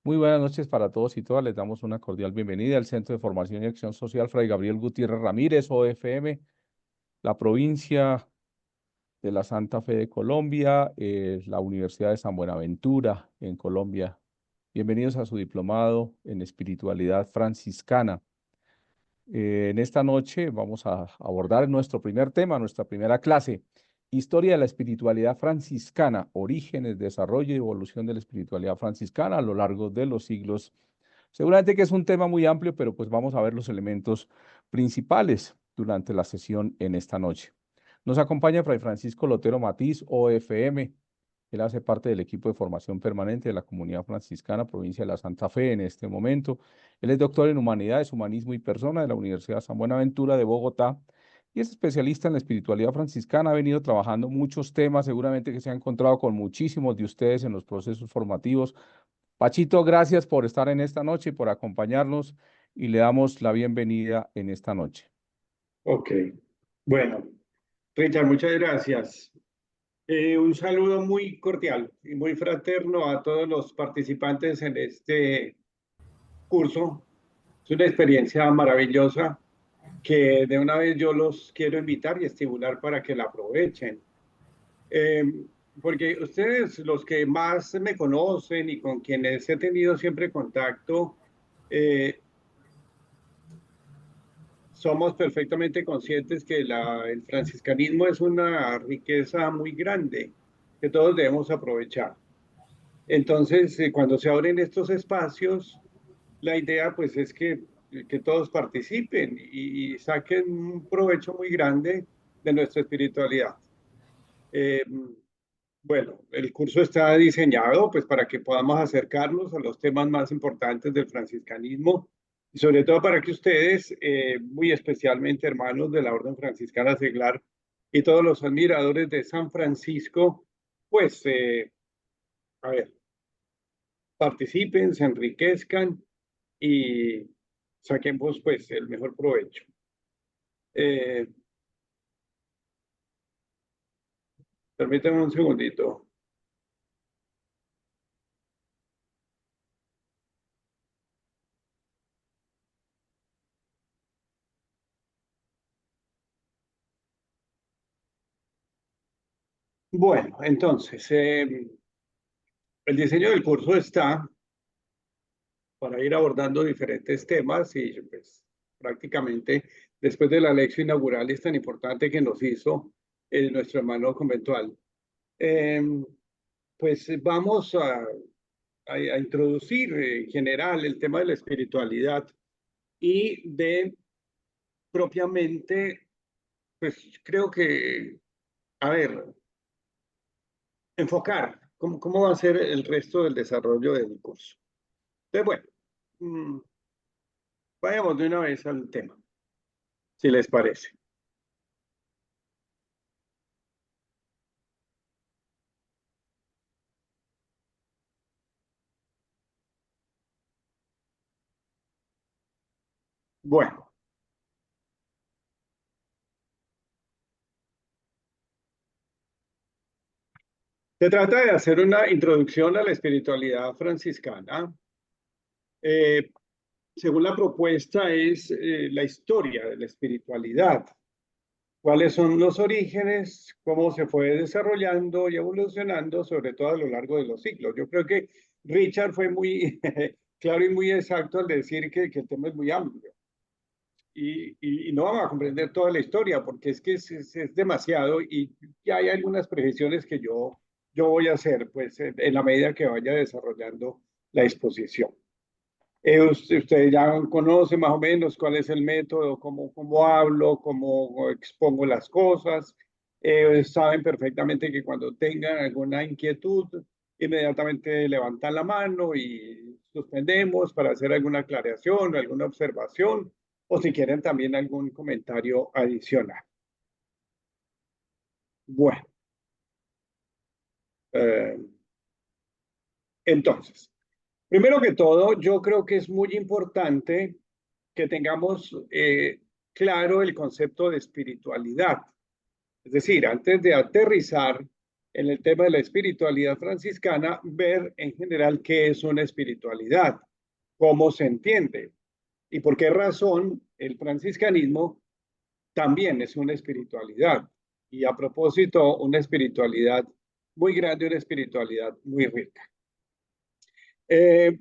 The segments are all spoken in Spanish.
Muy buenas noches para todos y todas. Les damos una cordial bienvenida al Centro de Formación y Acción Social Fray Gabriel Gutiérrez Ramírez, OFM, la provincia de la Santa Fe de Colombia, la Universidad de San Buenaventura en Colombia. Bienvenidos a su diplomado en espiritualidad franciscana. En esta noche vamos a abordar nuestro primer tema, nuestra primera clase, Historia de la espiritualidad franciscana, orígenes, desarrollo y evolución de la espiritualidad franciscana a lo largo de los siglos. Seguramente que es un tema muy amplio, pero pues vamos a ver los elementos principales durante la sesión en esta noche. Nos acompaña Fray Francisco Lotero Matiz, OFM. Él hace parte del equipo de formación permanente de la Comunidad Franciscana, provincia de la Santa Fe en este momento. Él es doctor en Humanidades, Humanismo y Persona de la Universidad San Buenaventura de Bogotá y es especialista en la espiritualidad franciscana. Ha venido trabajando muchos temas, seguramente que se ha encontrado con muchísimos de ustedes en los procesos formativos. Pachito, gracias por estar en esta noche y por acompañarnos y le damos la bienvenida en esta noche. Ok, bueno, Richard, muchas gracias. Un saludo muy cordial y muy fraterno a todos los participantes en este curso. Es una experiencia maravillosa que de una vez yo los quiero invitar y estimular para que la aprovechen. Eh, Porque ustedes, los que más me conocen y con quienes he tenido siempre contacto, eh, somos perfectamente conscientes que el franciscanismo es una riqueza muy grande que todos debemos aprovechar. Entonces, cuando se abren estos espacios, la idea pues es que todos participen y saquen un provecho muy grande de nuestra espiritualidad. Eh, bueno, el curso está diseñado pues para que podamos acercarnos a los temas más importantes del franciscanismo y sobre todo para que ustedes, muy especialmente hermanos de la Orden Franciscana Seglar y todos los admiradores de San Francisco, pues, a ver, participen, se enriquezcan y saquemos pues el mejor provecho. Eh, Permítanme un segundito. Bueno, entonces, el diseño del curso está para ir abordando diferentes temas y pues prácticamente después de la lección inaugural es tan importante que nos hizo nuestro hermano conventual. Eh, pues vamos a introducir en general el tema de la espiritualidad y de propiamente, pues creo que, a ver, enfocar cómo va a ser el resto del desarrollo del curso. Entonces, bueno, vayamos de una vez al tema, si les parece. Bueno, se trata de hacer una introducción a la espiritualidad franciscana. Eh, Según la propuesta, es la historia de la espiritualidad. ¿Cuáles son los orígenes? ¿Cómo se fue desarrollando y evolucionando, sobre todo a lo largo de los siglos? Yo creo que Richard fue muy claro y muy exacto al decir que el tema es muy amplio. Y no vamos a comprender toda la historia porque es que es demasiado y ya hay algunas precisiones que yo voy a hacer pues en la medida que vaya desarrollando la exposición. Usted ya conoce más o menos cuál es el método, cómo hablo, cómo expongo las cosas. Saben perfectamente que cuando tengan alguna inquietud, inmediatamente levantan la mano y suspendemos para hacer alguna aclaración, alguna observación, o si quieren también algún comentario adicional. Bueno, eh, entonces, primero que todo, yo creo que es muy importante que tengamos claro el concepto de espiritualidad. Es decir, antes de aterrizar en el tema de la espiritualidad franciscana, ver en general qué es una espiritualidad, cómo se entiende y por qué razón el franciscanismo también es una espiritualidad. Y a propósito, una espiritualidad muy grande, una espiritualidad muy rica. ¿Qué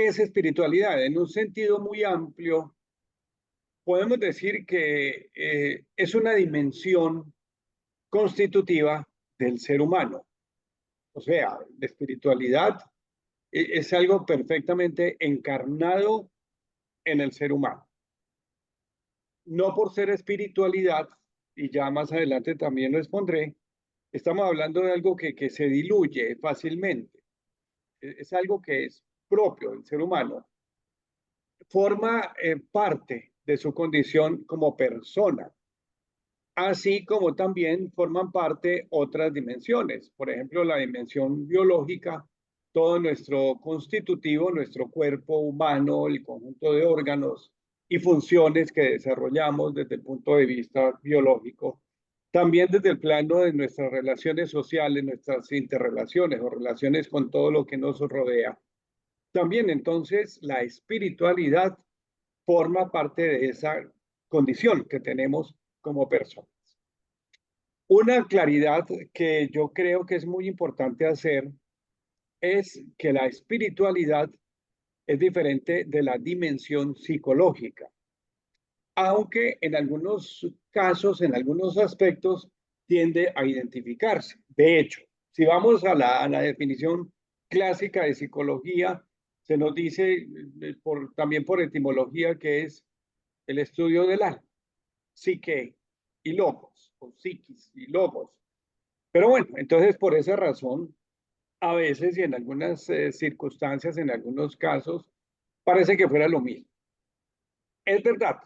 es espiritualidad? En un sentido muy amplio, podemos decir que es una dimensión constitutiva del ser humano. O sea, la espiritualidad es algo perfectamente encarnado en el ser humano. No por ser espiritualidad, y ya más adelante también lo expondré, estamos hablando de algo que se diluye fácilmente. Es algo que es propio del ser humano. Forma parte de su condición como persona, así como también forman parte otras dimensiones. Por ejemplo, la dimensión biológica, todo nuestro constitutivo, nuestro cuerpo humano, el conjunto de órganos y funciones que desarrollamos desde el punto de vista biológico. También desde el plano de nuestras relaciones sociales, nuestras interrelaciones o relaciones con todo lo que nos rodea. También entonces la espiritualidad forma parte de esa condición que tenemos como personas. Una claridad que yo creo que es muy importante hacer es que la espiritualidad es diferente de la dimensión psicológica, aunque en algunos casos, en algunos aspectos, tiende a identificarse. De hecho, si vamos a la definición clásica de psicología, se nos dice también por etimología que es el estudio del alma, psique y logos, o psiquis y logos. Pero bueno, entonces por esa razón, a veces y en algunas circunstancias, en algunos casos, parece que fuera lo mismo. Es verdad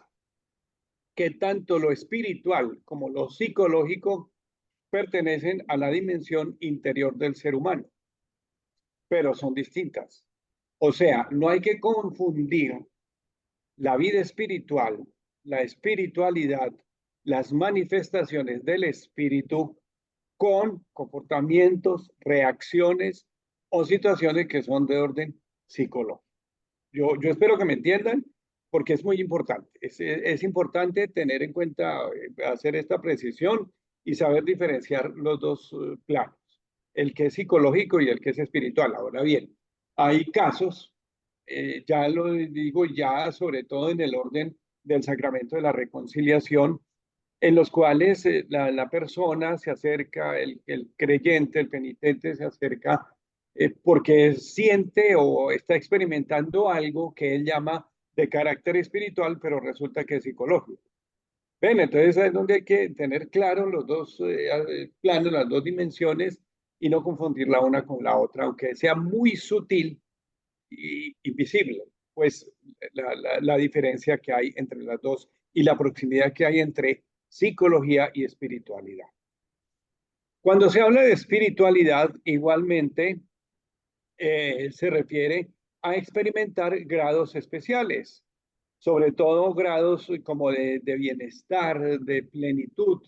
que tanto lo espiritual como lo psicológico pertenecen a la dimensión interior del ser humano, pero son distintas. O sea, no hay que confundir la vida espiritual, la espiritualidad, las manifestaciones del espíritu con comportamientos, reacciones o situaciones que son de orden psicológico. Yo espero que me entiendan porque es muy importante. Es importante tener en cuenta, hacer esta precisión y saber diferenciar los dos planos, el que es psicológico y el que es espiritual. Ahora bien, hay casos, ya lo digo ya sobre todo en el orden del sacramento de la reconciliación, en los cuales la persona se acerca, el creyente, el penitente se acerca porque siente o está experimentando algo que él llama de carácter espiritual, pero resulta que es psicológico. Ven, entonces es donde hay que tener claro los dos planos, las dos dimensiones y no confundir la una con la otra, aunque sea muy sutil y invisible, pues la diferencia que hay entre las dos y la proximidad que hay entre psicología y espiritualidad. Cuando se habla de espiritualidad, igualmente se refiere a experimentar grados especiales, sobre todo grados como de bienestar, de plenitud,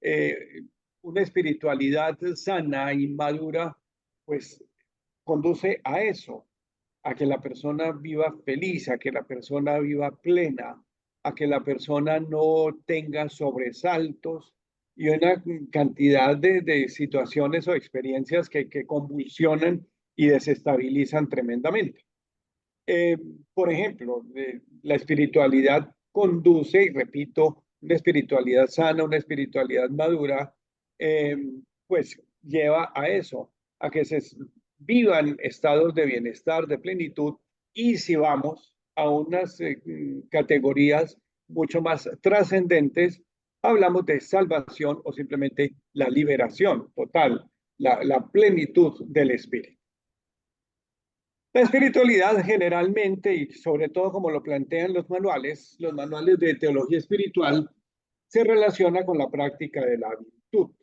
eh, una espiritualidad sana y madura, pues conduce a eso, a que la persona viva feliz, a que la persona viva plena, a que la persona no tenga sobresaltos y una cantidad de situaciones o experiencias que convulsionan y desestabilizan tremendamente. Eh, por ejemplo, la espiritualidad conduce, y repito, una espiritualidad sana, una espiritualidad madura, eh, pues lleva a eso, a que se vivan estados de bienestar, de plenitud, y si vamos a unas categorías mucho más trascendentes, hablamos de salvación o simplemente la liberación total, la plenitud del espíritu. La espiritualidad generalmente, y sobre todo como lo plantean los manuales de teología espiritual, se relaciona con la práctica de la virtud.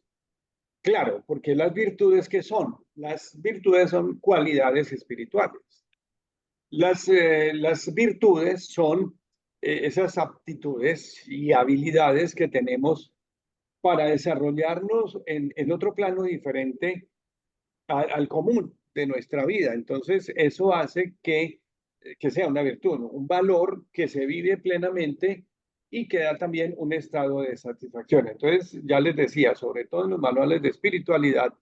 Claro, porque las virtudes, ¿qué son? Las virtudes son cualidades espirituales. Las virtudes son esas aptitudes y habilidades que tenemos para desarrollarnos en otro plano diferente al común de nuestra vida. Entonces, eso hace que sea una virtud, ¿no? Un valor que se vive plenamente y que da también un estado de satisfacción. Entonces, ya les decía, sobre todo en los manuales de espiritualidad,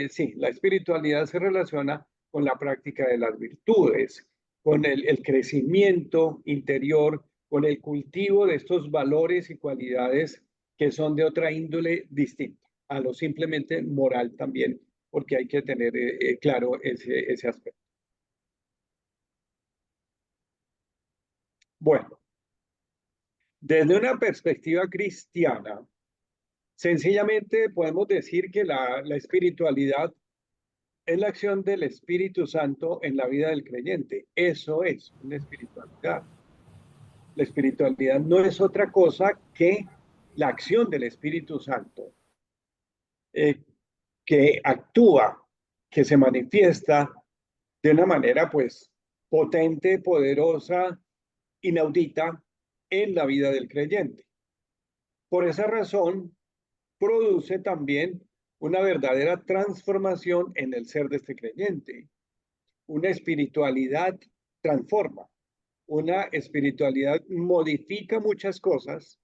sí, la espiritualidad se relaciona con la práctica de las virtudes, con el crecimiento interior, con el cultivo de estos valores y cualidades que son de otra índole distinta a lo simplemente moral también, porque hay que tener claro ese aspecto. Bueno, desde una perspectiva cristiana, sencillamente podemos decir que la espiritualidad es la acción del Espíritu Santo en la vida del creyente. Eso es una espiritualidad. La espiritualidad no es otra cosa que la acción del Espíritu Santo, eh, que actúa, que se manifiesta de una manera pues potente, poderosa, inaudita en la vida del creyente. Por esa razón, produce también una verdadera transformación en el ser de este creyente. Una espiritualidad transforma, una espiritualidad modifica muchas cosas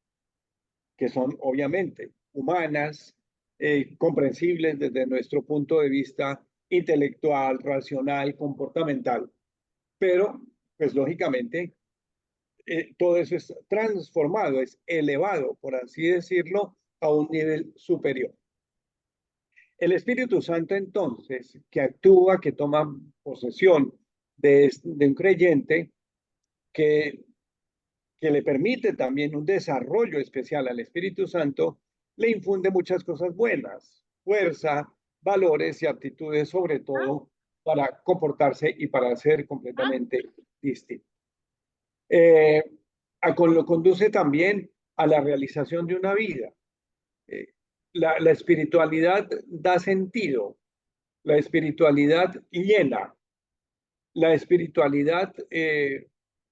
que son obviamente humanas, comprensibles desde nuestro punto de vista intelectual, racional, comportamental, pero pues lógicamente todo eso es transformado, es elevado, por así decirlo, a un nivel superior. El Espíritu Santo entonces, que actúa, que toma posesión de un creyente, que, que le permite también un desarrollo especial al Espíritu Santo, le infunde muchas cosas buenas, fuerza, valores y actitudes, sobre todo para comportarse y para ser completamente distinto. Eh, lo conduce también a la realización de una vida. Eh, la espiritualidad da sentido, la espiritualidad llena, la espiritualidad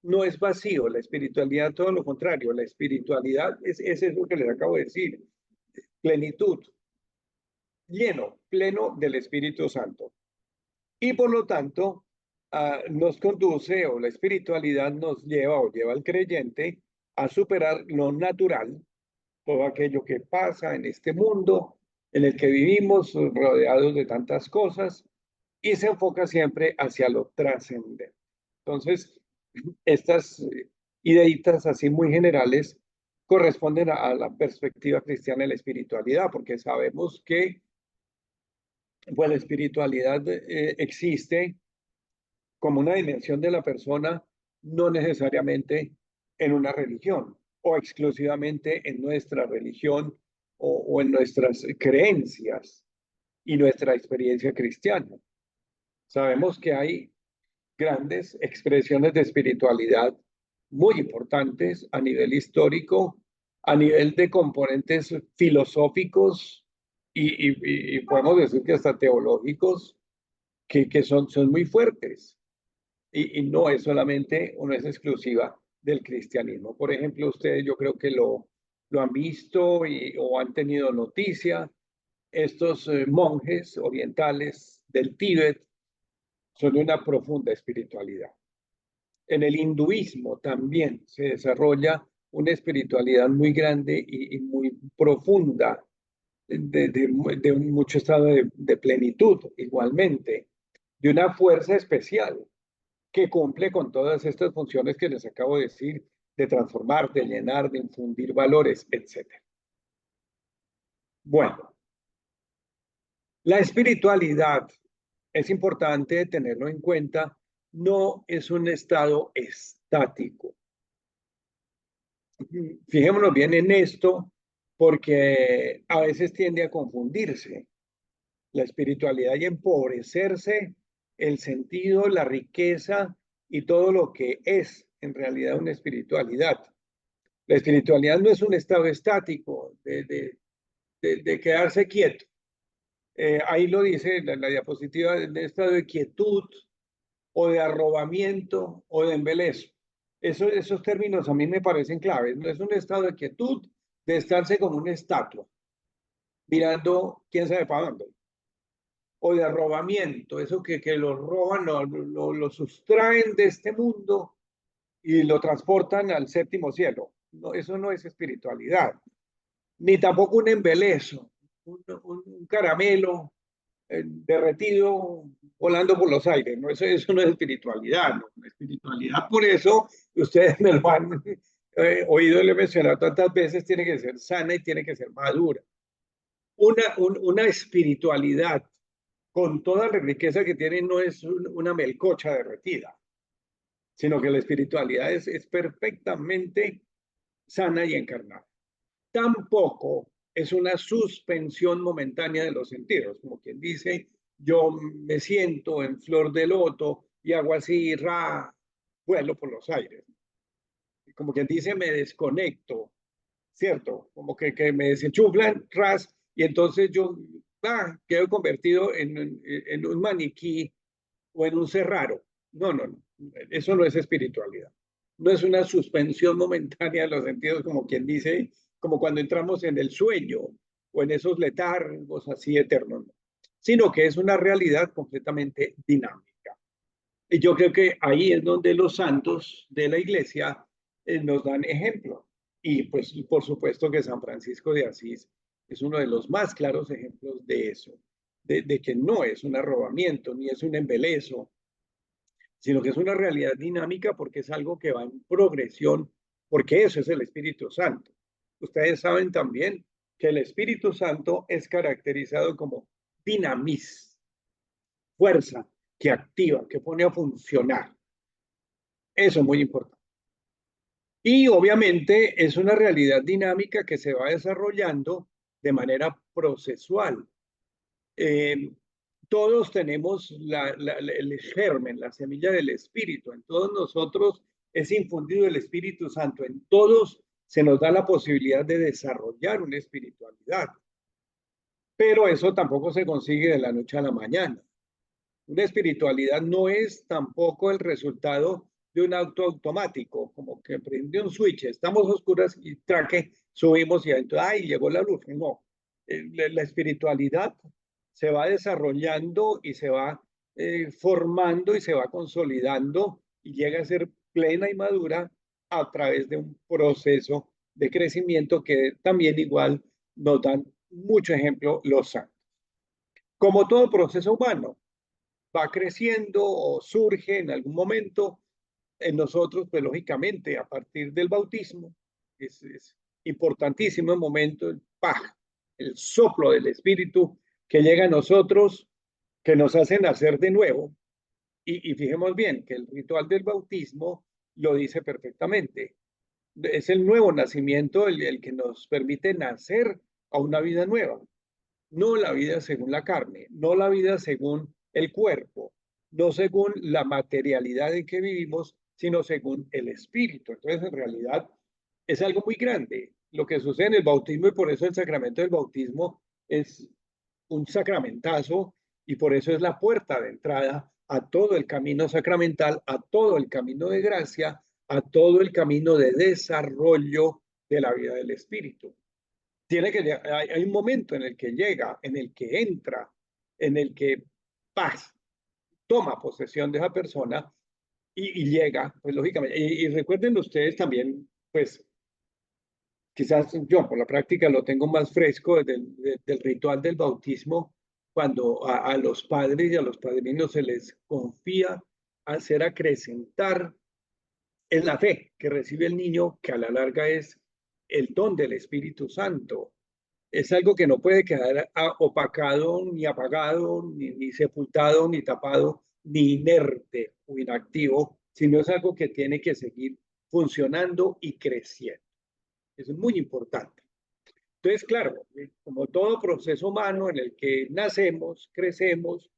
no es vacío, la espiritualidad todo lo contrario, la espiritualidad es lo que les acabo de decir, plenitud, lleno, pleno del Espíritu Santo. Y por lo tanto, nos conduce, o la espiritualidad nos lleva o lleva al creyente a superar lo natural, todo aquello que pasa en este mundo en el que vivimos rodeados de tantas cosas y se enfoca siempre hacia lo trascendente. Entonces, estas ideitas así muy generales corresponden a la perspectiva cristiana de la espiritualidad, porque sabemos que pues, la espiritualidad existe como una dimensión de la persona, no necesariamente en una religión o exclusivamente en nuestra religión o en nuestras creencias y nuestra experiencia cristiana. Sabemos que hay grandes expresiones de espiritualidad muy importantes a nivel histórico, a nivel de componentes filosóficos y podemos decir que hasta teológicos, que son muy fuertes y no es solamente o no es exclusiva del cristianismo. Por ejemplo, ustedes yo creo que lo han visto o han tenido noticia, estos monjes orientales del Tíbet son de una profunda espiritualidad. En el hinduismo también se desarrolla una espiritualidad muy grande y muy profunda, de mucho estado de plenitud igualmente, de una fuerza especial que cumple con todas estas funciones que les acabo de decir, de transformar, de llenar, de infundir valores, etc. Bueno, la espiritualidad es importante tenerlo en cuenta, no es un estado estático. Fijémonos bien en esto porque a veces tiende a confundirse la espiritualidad y empobrecerse el sentido, la riqueza y todo lo que es en realidad una espiritualidad. La espiritualidad no es un estado estático de quedarse quieto. Ahí lo dice la diapositiva, de estado de quietud o de arrobamiento o de embelezo. Esos términos a mí me parecen claves. No es un estado de quietud de estarse como una estatua, mirando quién sabe para dónde, o de arrobamiento, eso que lo roban, lo sustraen de este mundo y lo transportan al séptimo cielo. No, eso no es espiritualidad, ni tampoco un embelezo, un caramelo derretido volando por los aires. No, eso no es espiritualidad. ¿No? La espiritualidad, por eso, ustedes me lo han oído y le he mencionado tantas veces, tiene que ser sana y tiene que ser madura. Una espiritualidad con toda la riqueza que tiene no es una melcocha derretida, sino que la espiritualidad es perfectamente sana y encarnada. Tampoco es una suspensión momentánea de los sentidos, como quien dice, yo me siento en flor de loto y hago así, vuelo por los aires. Como quien dice, me desconecto, ¿cierto? Como que me desenchuflan, y entonces yo quedo convertido en un maniquí o en un cerraro. No, no, no, eso no es espiritualidad. No es una suspensión momentánea de los sentidos, como quien dice, como cuando entramos en el sueño o en esos letargos así eternos, no. Sino que es una realidad completamente dinámica. Y yo creo que ahí es donde los santos de la iglesia nos dan ejemplo. Y pues por supuesto que San Francisco de Asís es uno de los más claros ejemplos de eso, de que no es un arrobamiento, ni es un embelezo, sino que es una realidad dinámica porque es algo que va en progresión, porque eso es el Espíritu Santo. Ustedes saben también que el Espíritu Santo es caracterizado como dinamis, fuerza que activa, que pone a funcionar. Eso es muy importante. Y obviamente es una realidad dinámica que se va desarrollando de manera procesual. Eh, todos tenemos el germen, la semilla del Espíritu. En todos nosotros es infundido el Espíritu Santo. En todos se nos da la posibilidad de desarrollar una espiritualidad. Pero eso tampoco se consigue de la noche a la mañana. Una espiritualidad no es tampoco el resultado de un auto automático, como que prende un switch, estamos oscuras y traque, subimos y entonces, ¡ay! Llegó la luz. No, la espiritualidad se va desarrollando y se va formando y se va consolidando y llega a ser plena y madura a través de un proceso de crecimiento que también igual nos dan mucho ejemplo los santos. Como todo proceso humano, va creciendo o surge en algún momento en nosotros, pues lógicamente a partir del bautismo, es importantísimo el momento, el soplo del Espíritu que llega a nosotros, que nos hace nacer de nuevo. Y fijemos bien que el ritual del bautismo lo dice perfectamente. Es el nuevo nacimiento el que nos permite nacer a una vida nueva, no la vida según la carne, no la vida según el cuerpo, no según la materialidad en que vivimos, sino según el espíritu. Entonces, en realidad, es algo muy grande lo que sucede en el bautismo y por eso el sacramento del bautismo es un sacramentazo y por eso es la puerta de entrada a todo el camino sacramental, a todo el camino de gracia, a todo el camino de desarrollo de la vida del espíritu. Hay un momento en el que llega, en el que entra, en el que paz, toma posesión de esa persona y llega, pues lógicamente. Y recuerden ustedes también, pues quizás yo por la práctica lo tengo más fresco del ritual del bautismo, cuando a los padres y a los padrinos se les confía hacer acrecentar en la fe que recibe el niño, que a la larga es el don del Espíritu Santo. Es algo que no puede quedar opacado, ni apagado, ni sepultado, ni tapado, ni inerte o inactivo, sino es algo que tiene que seguir funcionando y creciendo. Eso es muy importante. Entonces, claro, como todo proceso humano en el que nacemos, crecemos,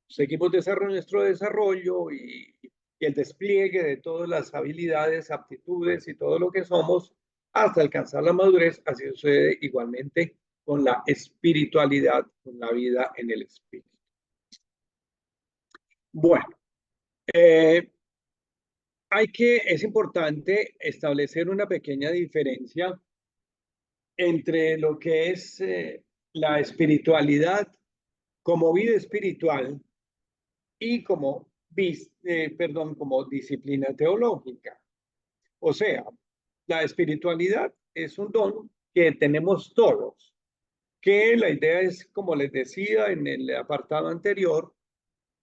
seguimos desarrollando nuestro desarrollo y el despliegue de todas las habilidades, aptitudes y todo lo que somos hasta alcanzar la madurez, así sucede igualmente con la espiritualidad, con la vida en el espíritu. Bueno, eh, es importante establecer una pequeña diferencia entre lo que es la espiritualidad como vida espiritual y como disciplina teológica. O sea, la espiritualidad es un don que tenemos todos, que la idea es, como les decía en el apartado anterior,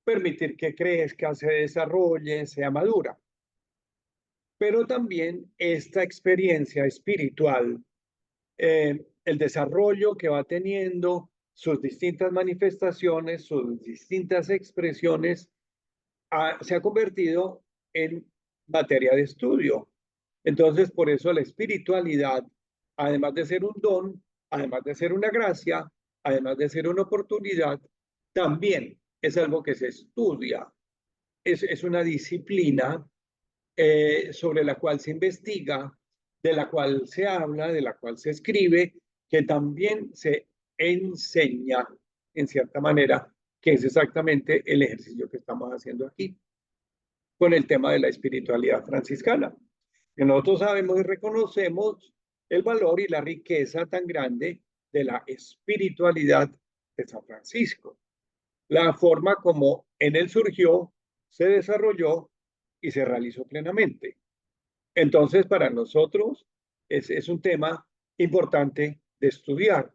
permitir que crezca, se desarrolle, sea madura. Pero también esta experiencia espiritual, el desarrollo que va teniendo, sus distintas manifestaciones, sus distintas expresiones, se ha convertido en materia de estudio. Entonces, por eso la espiritualidad, además de ser un don, además de ser una gracia, además de ser una oportunidad, también es algo que se estudia. Es una disciplina sobre la cual se investiga, de la cual se habla, de la cual se escribe, que también se enseña en cierta manera, que es exactamente el ejercicio que estamos haciendo aquí con el tema de la espiritualidad franciscana. Que nosotros sabemos y reconocemos el valor y la riqueza tan grande de la espiritualidad de San Francisco, la forma como en él surgió, se desarrolló y se realizó plenamente. Entonces, para nosotros es un tema importante de estudiar,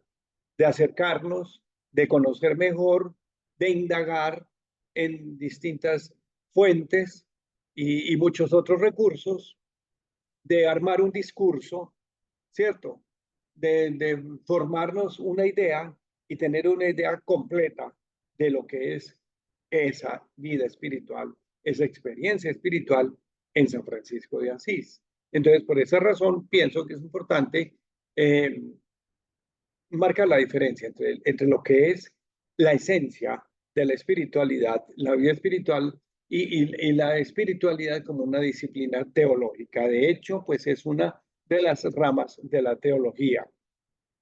de acercarnos, de conocer mejor, de indagar en distintas fuentes y muchos otros recursos, de armar un discurso, ¿cierto? De formarnos una idea y tener una idea completa de lo que es esa vida espiritual, esa experiencia espiritual en San Francisco de Asís. Entonces, por esa razón, pienso que es importante eh, marcar la diferencia entre lo que es la esencia de la espiritualidad, la vida espiritual y la espiritualidad como una disciplina teológica. De hecho, pues es una de las ramas de la teología,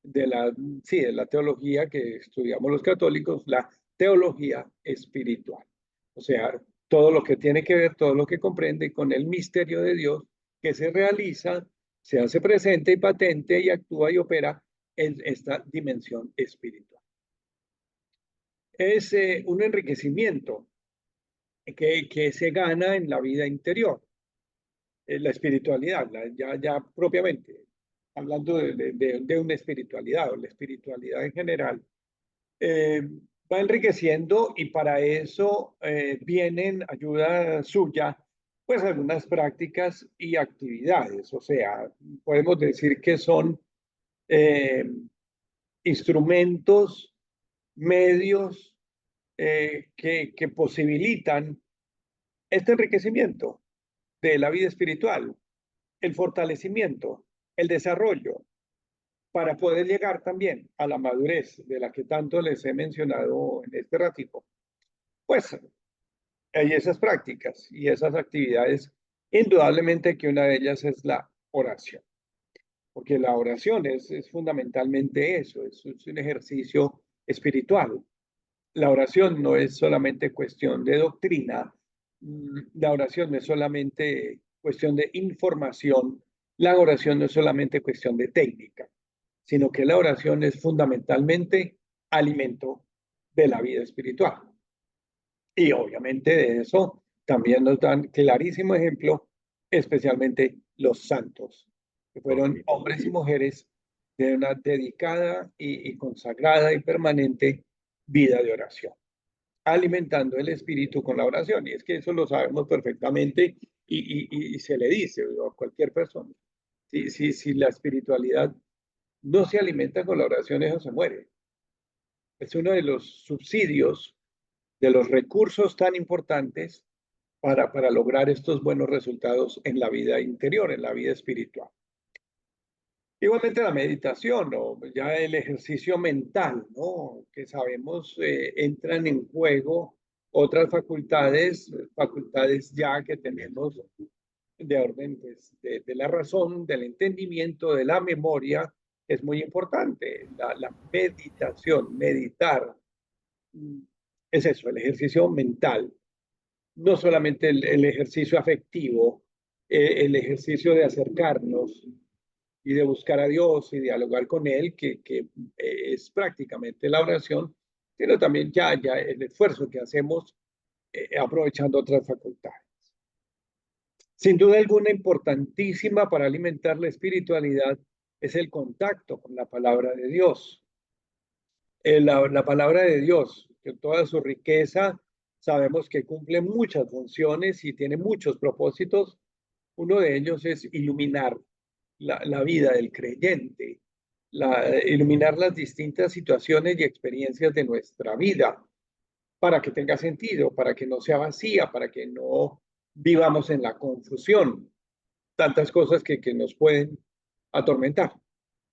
de la, sí, de la teología que estudiamos los católicos, la teología espiritual. O sea, todo lo que tiene que ver, todo lo que comprende con el misterio de Dios que se realiza, se hace presente y patente y actúa y opera en esta dimensión espiritual. Es un enriquecimiento que se gana en la vida interior, la espiritualidad, ya propiamente, hablando de una espiritualidad o la espiritualidad en general, eh, va enriqueciendo y para eso vienen ayuda suya, pues algunas prácticas y actividades. O sea, podemos decir que son eh, instrumentos, medios que posibilitan este enriquecimiento de la vida espiritual, el fortalecimiento, el desarrollo, para poder llegar también a la madurez de la que tanto les he mencionado en este ratito. Pues hay esas prácticas y esas actividades, indudablemente que una de ellas es la oración, porque la oración es fundamentalmente eso, es un ejercicio espiritual. La oración no es solamente cuestión de doctrina, la oración no es solamente cuestión de información, la oración no es solamente cuestión de técnica, sino que la oración es fundamentalmente alimento de la vida espiritual. Y obviamente de eso también nos dan clarísimo ejemplo, especialmente los santos, que fueron hombres y mujeres de una dedicada y consagrada y permanente vida de oración, alimentando el espíritu con la oración. Y es que eso lo sabemos perfectamente y se le dice a cualquier persona. Si la espiritualidad no se alimenta con la oración, eso se muere. Es uno de los subsidios, de los recursos tan importantes para lograr estos buenos resultados en la vida interior, en la vida espiritual. Igualmente la meditación o ya el ejercicio mental, ¿no? Que sabemos entran en juego otras facultades, facultades ya que tenemos de orden pues, de la razón, del entendimiento, de la memoria, es muy importante. La meditación, meditar, es eso, el ejercicio mental, no solamente el ejercicio afectivo, el ejercicio de acercarnos y de buscar a Dios y dialogar con Él, que es prácticamente la oración, sino también ya el esfuerzo que hacemos aprovechando otras facultades. Sin duda alguna, importantísima para alimentar la espiritualidad es el contacto con la palabra de Dios. La palabra de Dios, que toda su riqueza, sabemos que cumple muchas funciones y tiene muchos propósitos. Uno de ellos es iluminar la vida del creyente, iluminar las distintas situaciones y experiencias de nuestra vida para que tenga sentido, para que no sea vacía, para que no vivamos en la confusión, tantas cosas que nos pueden atormentar.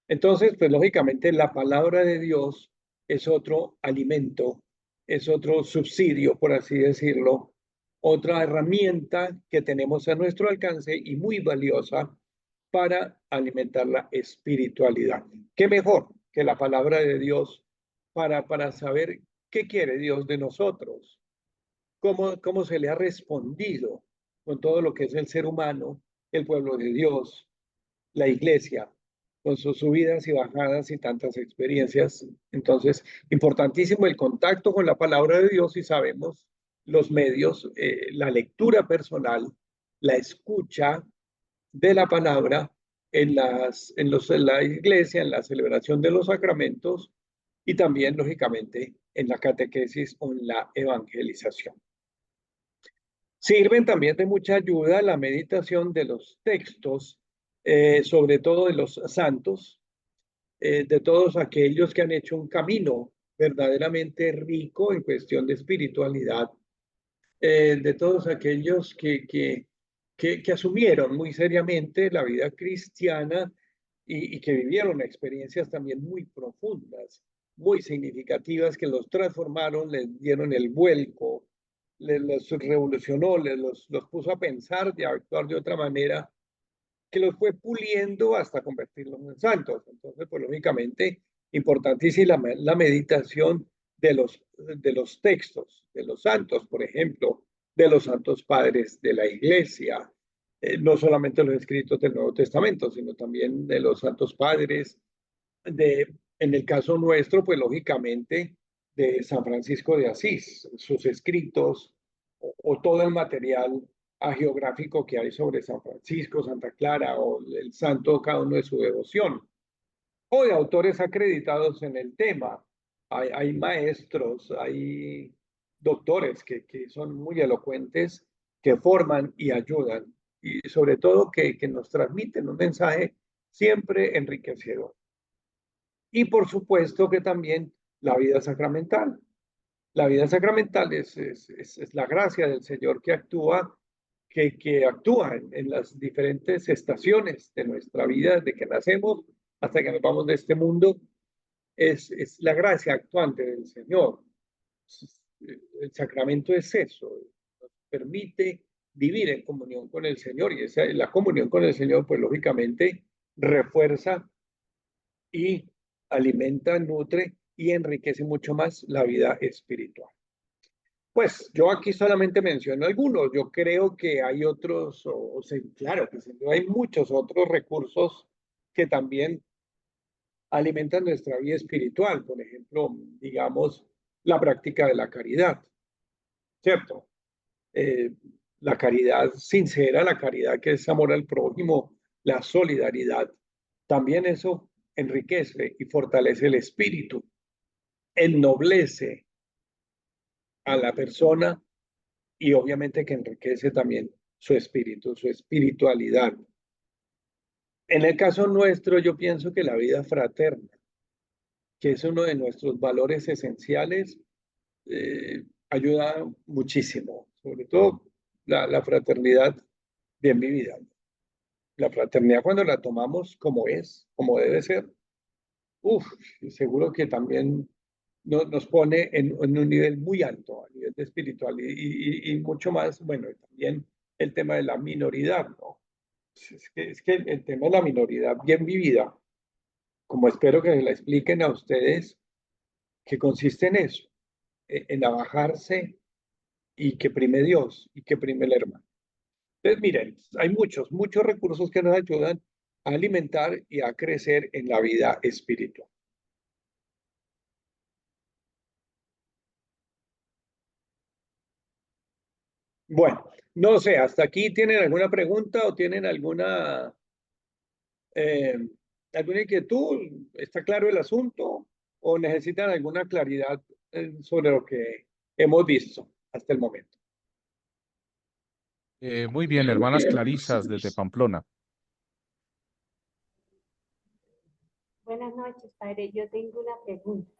Entonces, pues lógicamente la palabra de Dios es otro alimento, es otro subsidio, por así decirlo, otra herramienta que tenemos a nuestro alcance y muy valiosa para alimentar la espiritualidad. ¿Qué mejor que la palabra de Dios para saber qué quiere Dios de nosotros? ¿Cómo se le ha respondido con todo lo que es el ser humano, el pueblo de Dios, la iglesia, con sus subidas y bajadas y tantas experiencias? Entonces, importantísimo el contacto con la palabra de Dios y sabemos los medios, la lectura personal, la escucha de la palabra en la iglesia, en la celebración de los sacramentos y también, lógicamente, en la catequesis o en la evangelización. Sirven también de mucha ayuda la meditación de los textos, sobre todo de los santos, de todos aquellos que han hecho un camino verdaderamente rico en cuestión de espiritualidad, de todos aquellos que asumieron muy seriamente la vida cristiana y que vivieron experiencias también muy profundas, muy significativas, que los transformaron, les dieron el vuelco, los revolucionó, los puso a pensar y a actuar de otra manera, que los fue puliendo hasta convertirlos en santos. Entonces, pues lógicamente, importantísima la meditación de los textos, de los santos, por ejemplo, de los santos padres de la iglesia, no solamente los escritos del Nuevo Testamento, sino también de los santos padres, en el caso nuestro, pues lógicamente, de San Francisco de Asís, sus escritos o todo el material geográfico que hay sobre San Francisco, Santa Clara o el santo, cada uno de su devoción, o de autores acreditados en el tema. Hay maestros, hay doctores que son muy elocuentes, que forman y ayudan, y sobre todo que nos transmiten un mensaje siempre enriquecedor. Y por supuesto que también la vida sacramental. La vida sacramental es la gracia del Señor que actúa en las diferentes estaciones de nuestra vida, desde que nacemos hasta que nos vamos de este mundo. Es la gracia actuante del Señor. El sacramento es eso, nos permite vivir en comunión con el Señor y la comunión con el Señor, pues lógicamente refuerza y alimenta, nutre y enriquece mucho más la vida espiritual. Pues yo aquí solamente menciono algunos, yo creo que hay otros, claro que hay muchos otros recursos que también alimentan nuestra vida espiritual, por ejemplo, digamos, la práctica de la caridad, ¿cierto? Eh, la caridad sincera, la caridad que es amor al prójimo, la solidaridad, también eso enriquece y fortalece el espíritu, ennoblece a la persona y obviamente que enriquece también su espíritu, su espiritualidad. En el caso nuestro, yo pienso que la vida fraterna, que es uno de nuestros valores esenciales, ayuda muchísimo, sobre todo la fraternidad bien vivida. La fraternidad cuando la tomamos como es, como debe ser, uf, seguro que también nos pone en un nivel muy alto, a nivel de espiritual y mucho más, bueno, también el tema de la minoridad, ¿no? Es que el tema de la minoridad bien vivida, como espero que la expliquen a ustedes, que consiste en eso, en abajarse y que prime Dios y que prime el hermano. Entonces, miren, hay muchos recursos que nos ayudan a alimentar y a crecer en la vida espiritual. Bueno, no sé, ¿hasta aquí tienen alguna pregunta o tienen eh, alguna inquietud? ¿Está claro el asunto o necesitan alguna claridad sobre lo que hemos visto hasta el momento? Muy bien, hermanas Clarisas desde Pamplona. Buenas noches, padre. Yo tengo una pregunta.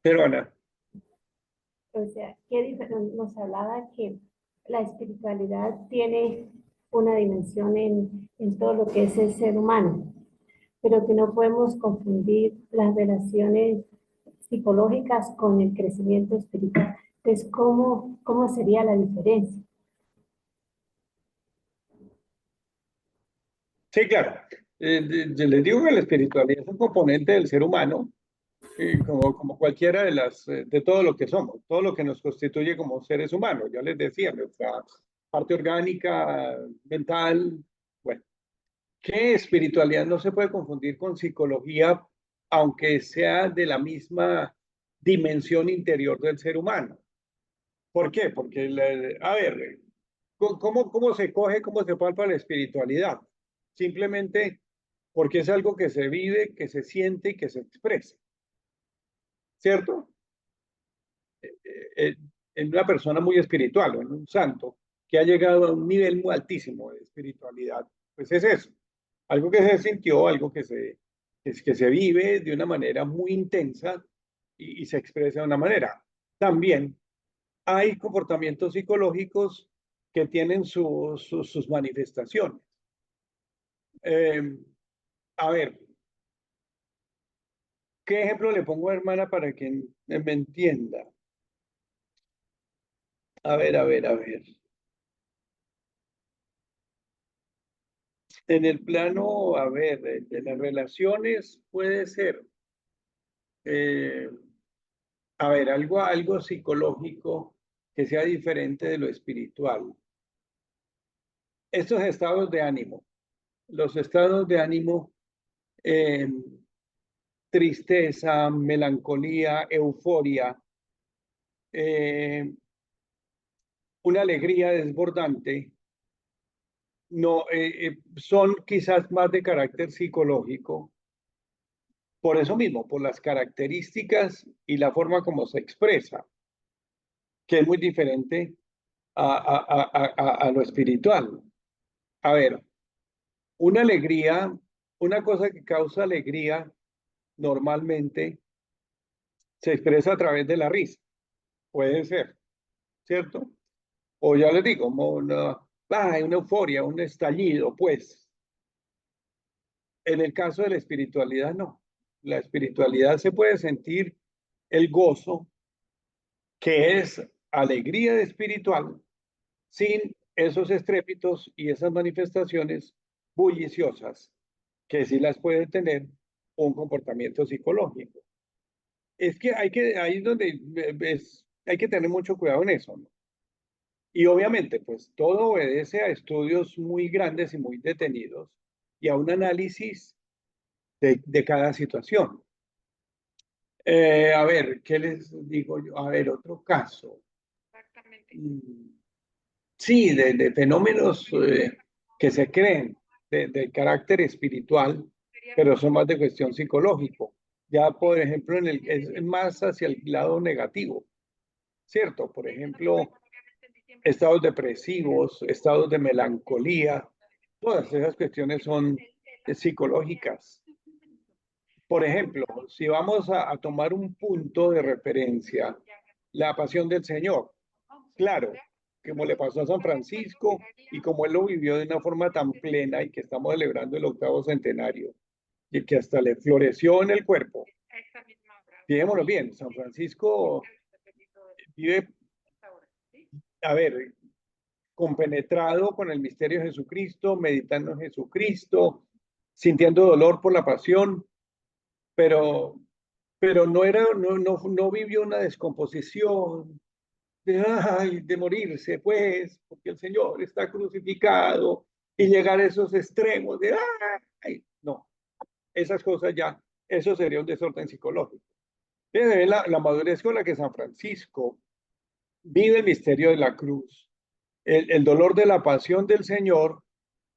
Pero Ana, O sea, nos hablaba que la espiritualidad tiene una dimensión en todo lo que es el ser humano, pero que no podemos confundir las relaciones psicológicas con el crecimiento espiritual. Entonces, ¿cómo sería la diferencia? sí, claro. Yo les digo que la espiritualidad es un componente del ser humano, como cualquiera de todo lo que somos, todo lo que nos constituye como seres humanos. Ya les decía, nuestra parte orgánica, mental. Bueno, que espiritualidad no se puede confundir con psicología, aunque sea de la misma dimensión interior del ser humano. ¿Por qué? Porque, a ver, ¿cómo se coge, cómo se palpa la espiritualidad? Simplemente porque es algo que se vive, que se siente y que se expresa, ¿cierto? Eh, en una persona muy espiritual o en un santo que ha llegado a un nivel muy altísimo de espiritualidad, pues es eso, algo que se sintió, algo que se vive de una manera muy intensa y se expresa de una manera. También hay comportamientos psicológicos que tienen sus manifestaciones. Eh, a ver, ¿qué ejemplo le pongo, hermana, para que me entienda? A ver. En el plano, a ver, de las relaciones puede ser, eh, a ver, algo psicológico que sea diferente de lo espiritual. Estos estados de ánimo, los estados de ánimo, eh, tristeza, melancolía, euforia, eh, una alegría desbordante, no, son quizás más de carácter psicológico, por eso mismo, por las características y la forma como se expresa, que es muy diferente a lo espiritual. A ver, una alegría, una cosa que causa alegría normalmente se expresa a través de la risa, puede ser, ¿cierto? O ya les digo, como una euforia, un estallido, pues. En el caso de la espiritualidad, no. La espiritualidad se puede sentir el gozo, que es alegría espiritual, sin esos estrépitos y esas manifestaciones bulliciosas que sí las puede tener un comportamiento psicológico. Es que ahí es donde hay que tener mucho cuidado en eso, ¿no? Y obviamente, pues todo obedece a estudios muy grandes y muy detenidos y a un análisis de cada situación. A ver, ¿qué les digo yo? A ver, otro caso. Sí, de fenómenos que se creen de carácter espiritual, pero son más de cuestión psicológico. Ya, por ejemplo, es más hacia el lado negativo, ¿cierto? Por ejemplo, estados depresivos, estados de melancolía, todas esas cuestiones son psicológicas. Por ejemplo, si vamos a tomar un punto de referencia, la pasión del Señor, claro, como le pasó a San Francisco y como él lo vivió de una forma tan plena y que estamos celebrando el 8º centenario y que hasta le floreció en el cuerpo. Fijémonos bien, San Francisco vive, a ver, compenetrado con el misterio de Jesucristo, meditando en Jesucristo, sintiendo dolor por la pasión, pero, pero no vivió una descomposición de morirse, pues, porque el Señor está crucificado y llegar a esos extremos de, ay, No, esas cosas ya, eso sería un desorden psicológico. Fíjense la madurez con la que San Francisco vive el misterio de la cruz, el dolor de la pasión del Señor,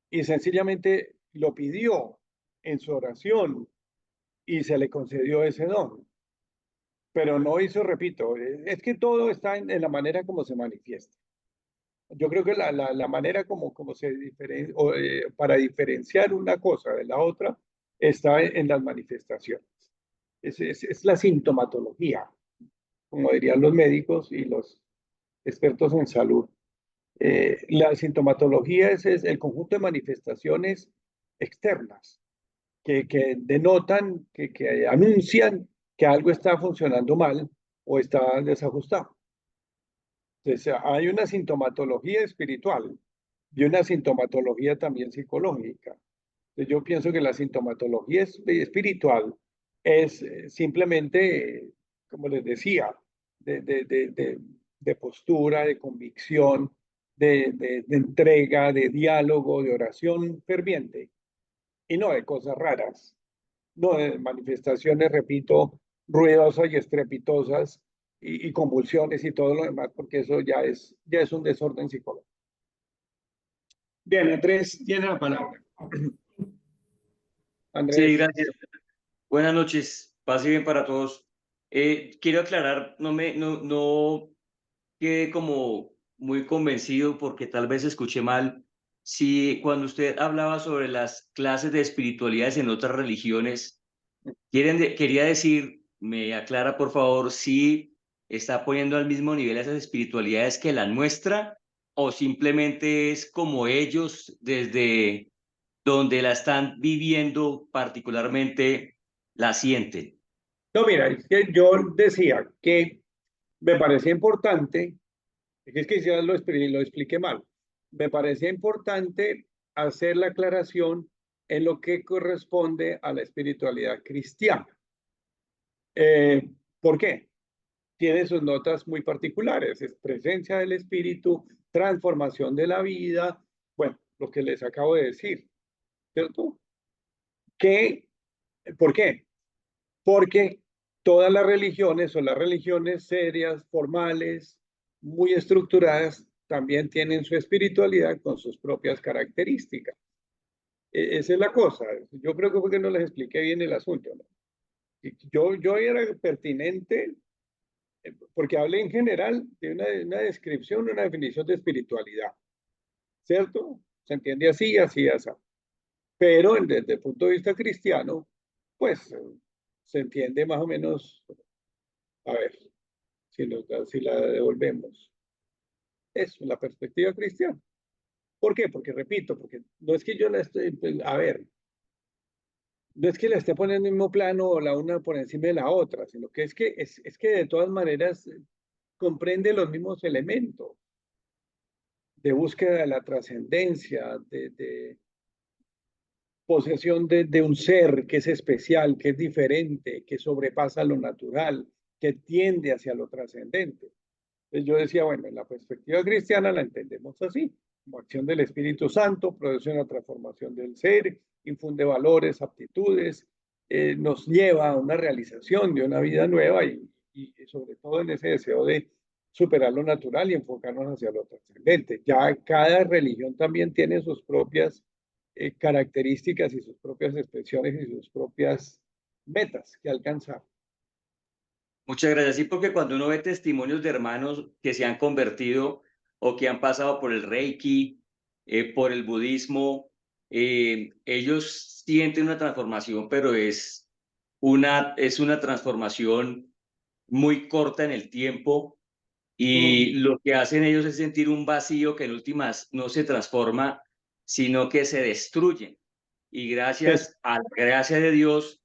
y sencillamente lo pidió en su oración y se le concedió ese don. Pero no hizo, repito, es que todo está en la manera como se manifiesta. Yo creo que la manera como se para diferenciar una cosa de la otra está en las manifestaciones. Es la sintomatología, como dirían los médicos y los expertos en salud. La sintomatología es el conjunto de manifestaciones externas que denotan, que anuncian que algo está funcionando mal o está desajustado. Entonces, hay una sintomatología espiritual y una sintomatología también psicológica. Entonces, yo pienso que la sintomatología espiritual es simplemente, como les decía, de postura, de convicción, de entrega, de diálogo, de oración ferviente, y no de cosas raras, no de manifestaciones, repito, ruidosas y estrepitosas y convulsiones y todo lo demás, porque eso ya es un desorden psicológico. Bien, Andrés tiene la palabra. Andrés. Sí, gracias. Buenas noches. Pase bien para todos. Quiero aclarar, no quedé como muy convencido porque tal vez escuché mal. Si cuando usted hablaba sobre las clases de espiritualidades en otras religiones, quería decir, me aclara por favor, si está poniendo al mismo nivel esas espiritualidades que la nuestra o simplemente es como ellos desde donde la están viviendo particularmente la sienten. No, mira, es que yo decía que me parecía importante, es que ya lo expliqué mal, me parecía importante hacer la aclaración en lo que corresponde a la espiritualidad cristiana. ¿Por qué? Tiene sus notas muy particulares, es presencia del espíritu, transformación de la vida, bueno, lo que les acabo de decir, ¿cierto? ¿Por qué? Porque todas las religiones o las religiones serias, formales, muy estructuradas, también tienen su espiritualidad con sus propias características. Esa es la cosa. Yo creo que fue que no les expliqué bien el asunto, ¿no? Yo era pertinente porque hablé en general de una descripción, una definición de espiritualidad, ¿cierto? Se entiende así, así, así. Pero desde el punto de vista cristiano, pues se entiende más o menos, a ver, si la devolvemos. Es la perspectiva cristiana. ¿Por qué? Porque repito, porque no es que yo la esté, pues, a ver, no es que la esté poniendo en el mismo plano o la una por encima de la otra, sino que es que de todas maneras comprende los mismos elementos de búsqueda de la trascendencia, de posesión de un ser que es especial, que es diferente, que sobrepasa lo natural, que tiende hacia lo trascendente. Entonces yo decía, bueno, en la perspectiva cristiana la entendemos así, como acción del Espíritu Santo, produce una transformación del ser, infunde valores, aptitudes, nos lleva a una realización de una vida nueva y sobre todo en ese deseo de superar lo natural y enfocarnos hacia lo trascendente. Ya cada religión también tiene sus propias características y sus propias expresiones y sus propias metas que alcanzar. Muchas gracias. Sí, porque cuando uno ve testimonios de hermanos que se han convertido o que han pasado por el Reiki, por el budismo, ellos sienten una transformación, pero es una transformación muy corta en el tiempo y lo que hacen ellos es sentir un vacío que en últimas no se transforma, sino que se destruye. Y gracias a la gracia de Dios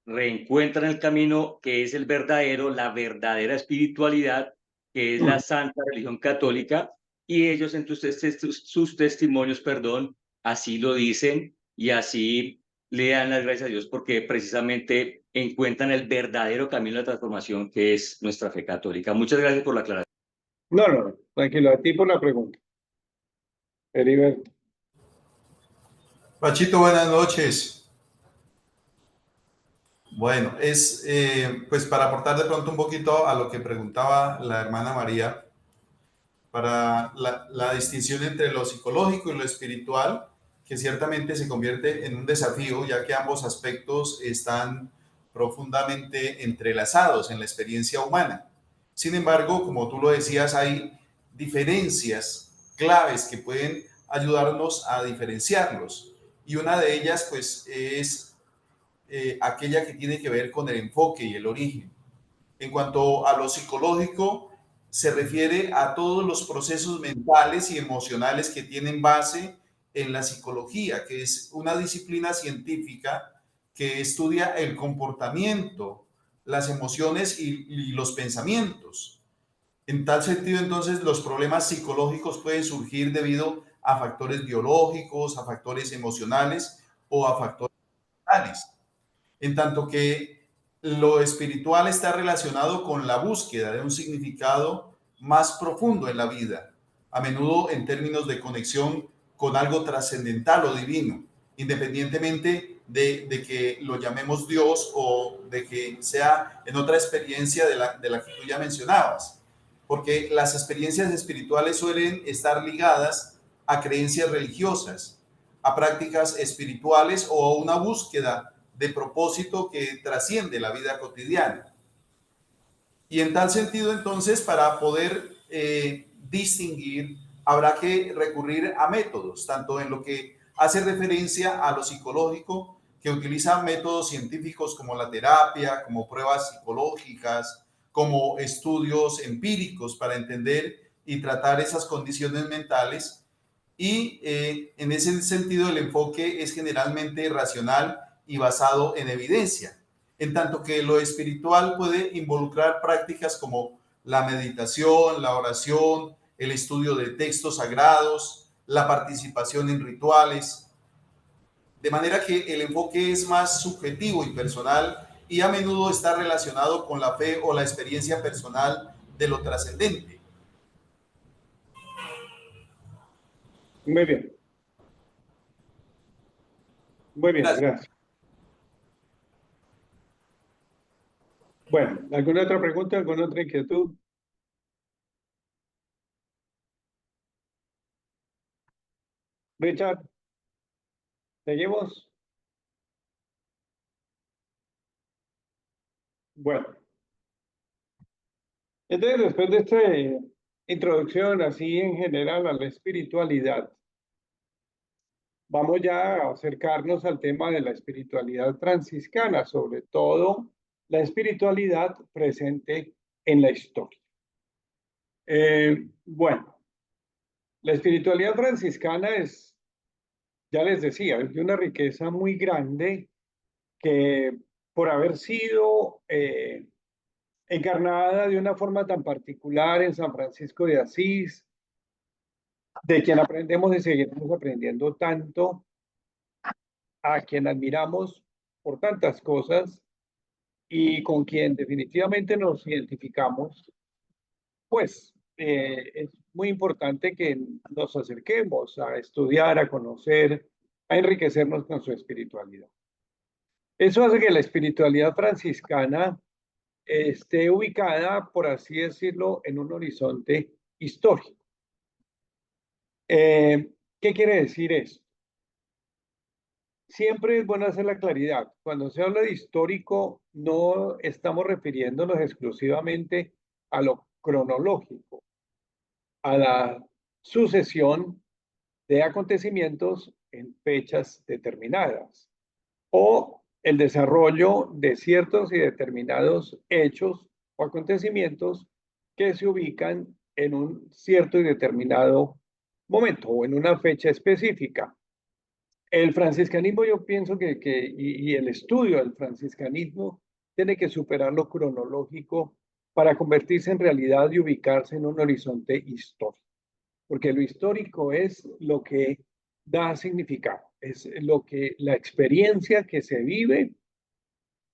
reencuentran el camino que es el verdadero, la verdadera espiritualidad, que es la santa religión católica, y ellos en sus testimonios, perdón, así lo dicen y así le dan las gracias a Dios porque precisamente encuentran el verdadero camino de la transformación que es nuestra fe católica. Muchas gracias por la aclaración. No, no, tranquilo, a ti por la pregunta. Heriberto. Pachito, buenas noches. Bueno, pues para aportar de pronto un poquito a lo que preguntaba la hermana María, para la distinción entre lo psicológico y lo espiritual, que ciertamente se convierte en un desafío, ya que ambos aspectos están profundamente entrelazados en la experiencia humana. Sin embargo, como tú lo decías, hay diferencias claves que pueden ayudarnos a diferenciarlos. Y una de ellas, pues, es aquella que tiene que ver con el enfoque y el origen. En cuanto a lo psicológico, se refiere a todos los procesos mentales y emocionales que tienen base en la psicología, que es una disciplina científica que estudia el comportamiento, las emociones y los pensamientos. En tal sentido, entonces, los problemas psicológicos pueden surgir debido a factores biológicos, a factores emocionales o a factores mentales, en tanto que lo espiritual está relacionado con la búsqueda de un significado más profundo en la vida, a menudo en términos de conexión con algo trascendental o divino, independientemente de que lo llamemos Dios o de que sea en otra experiencia de la que tú ya mencionabas, porque las experiencias espirituales suelen estar ligadas a creencias religiosas, a prácticas espirituales o a una búsqueda de propósito que trasciende la vida cotidiana. Y en tal sentido, entonces, para poder distinguir, habrá que recurrir a métodos, tanto en lo que hace referencia a lo psicológico, que utiliza métodos científicos como la terapia, como pruebas psicológicas, como estudios empíricos para entender y tratar esas condiciones mentales. Y en ese sentido, el enfoque es generalmente racional y basado en evidencia, en tanto que lo espiritual puede involucrar prácticas como la meditación, la oración, el estudio de textos sagrados, la participación en rituales, de manera que el enfoque es más subjetivo y personal y a menudo está relacionado con la fe o la experiencia personal de lo trascendente. Muy bien. Muy bien, Gracias. gracias. Bueno, ¿alguna otra pregunta, alguna otra inquietud? Richard, ¿seguimos? Bueno, entonces después de esta introducción así en general a la espiritualidad, vamos ya a acercarnos al tema de la espiritualidad franciscana, sobre todo la espiritualidad presente en la historia. Bueno, la espiritualidad franciscana es, ya les decía, es de una riqueza muy grande que por haber sido encarnada de una forma tan particular en San Francisco de Asís, de quien aprendemos y seguiremos aprendiendo tanto, a quien admiramos por tantas cosas y con quien definitivamente nos identificamos, pues es muy importante que nos acerquemos a estudiar, a conocer, a enriquecernos con su espiritualidad. Eso hace que la espiritualidad franciscana esté ubicada, por así decirlo, en un horizonte histórico. ¿Qué quiere decir esto? Siempre es bueno hacer la claridad. Cuando se habla de histórico, no estamos refiriéndonos exclusivamente a lo cronológico, a la sucesión de acontecimientos en fechas determinadas o el desarrollo de ciertos y determinados hechos o acontecimientos que se ubican en un cierto y determinado momento o en una fecha específica. El franciscanismo, yo pienso y el estudio del franciscanismo tiene que superar lo cronológico para convertirse en realidad y ubicarse en un horizonte histórico, porque lo histórico es lo que da significado, es lo que la experiencia que se vive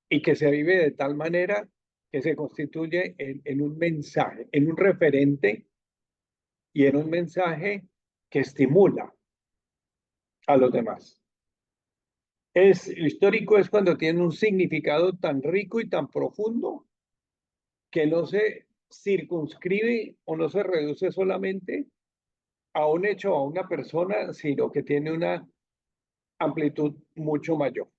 y que se vive de tal manera que se constituye en un mensaje, en un referente y en un mensaje que estimula a los demás. Histórico es cuando tiene un significado tan rico y tan profundo que no se circunscribe o no se reduce solamente a un hecho o a una persona, sino que tiene una amplitud mucho mayor.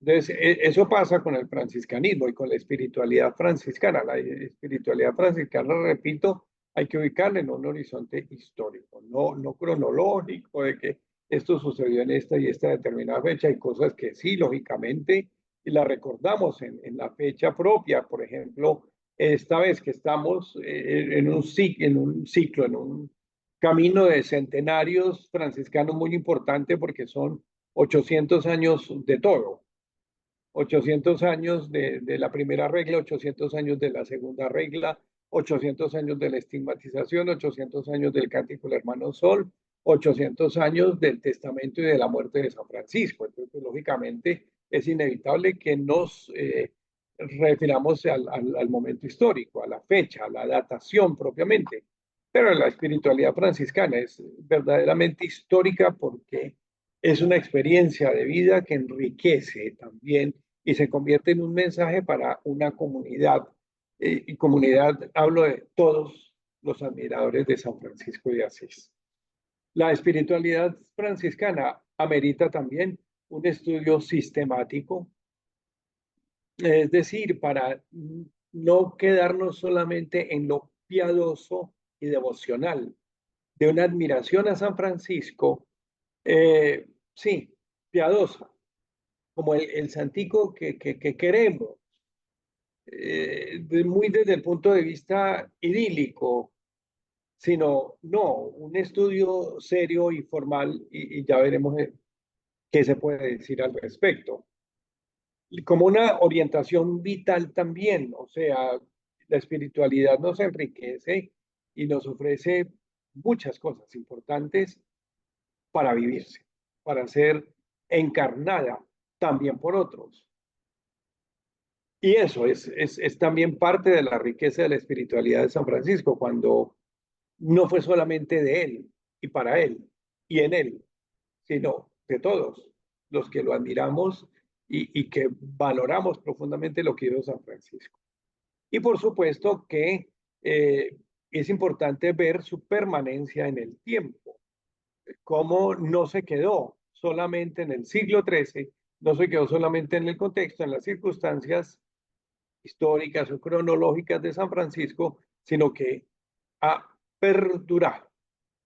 Entonces, eso pasa con el franciscanismo y con la espiritualidad franciscana. La espiritualidad franciscana, repito, hay que ubicarla en un horizonte histórico, no cronológico, de que esto sucedió en esta y esta determinada fecha. Hay cosas que sí, lógicamente, y la recordamos en la fecha propia. Por ejemplo, esta vez que estamos en un ciclo, en un camino de centenarios franciscanos muy importante porque son 800 años de todo. 800 años de la primera regla, 800 años de la segunda regla, 800 años de la estigmatización, 800 años del cántico del hermano Sol, 800 años del testamento y de la muerte de San Francisco. Entonces, lógicamente, es inevitable que nos refiramos al momento histórico, a la fecha, a la datación propiamente. Pero la espiritualidad franciscana es verdaderamente histórica porque es una experiencia de vida que enriquece también y se convierte en un mensaje para una comunidad. Y comunidad, hablo de todos los admiradores de San Francisco de Asís. La espiritualidad franciscana amerita también un estudio sistemático, es decir, para no quedarnos solamente en lo piadoso y devocional, de una admiración a San Francisco, sí, piadosa, como el santico que queremos, muy desde el punto de vista idílico, sino no, un estudio serio y formal y ya veremos qué se puede decir al respecto. Como una orientación vital también, o sea, la espiritualidad nos enriquece y nos ofrece muchas cosas importantes para vivirse, para ser encarnada también por otros. Y eso es también parte de la riqueza de la espiritualidad de San Francisco, cuando no fue solamente de él y para él y en él, sino de todos los que lo admiramos y que valoramos profundamente lo que hizo San Francisco. Y por supuesto que es importante ver su permanencia en el tiempo, cómo no se quedó solamente en el siglo XIII, no se quedó solamente en el contexto, en las circunstancias históricas o cronológicas de San Francisco, sino que ha perdurado,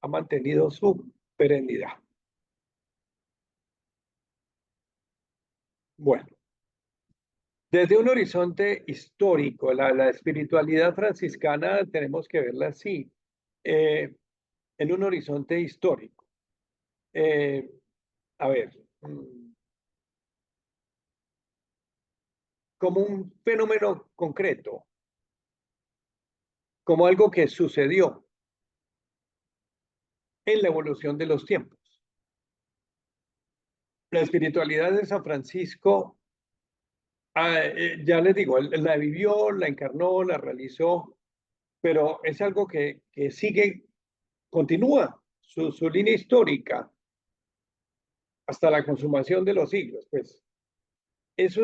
ha mantenido su perennidad. Bueno, desde un horizonte histórico, la espiritualidad franciscana tenemos que verla así, en un horizonte histórico. A ver, como un fenómeno concreto, como algo que sucedió en la evolución de los tiempos. La espiritualidad de San Francisco, ya les digo, él la vivió, la encarnó, la realizó, pero es algo que sigue, continúa su línea histórica hasta la consumación de los siglos, pues. Es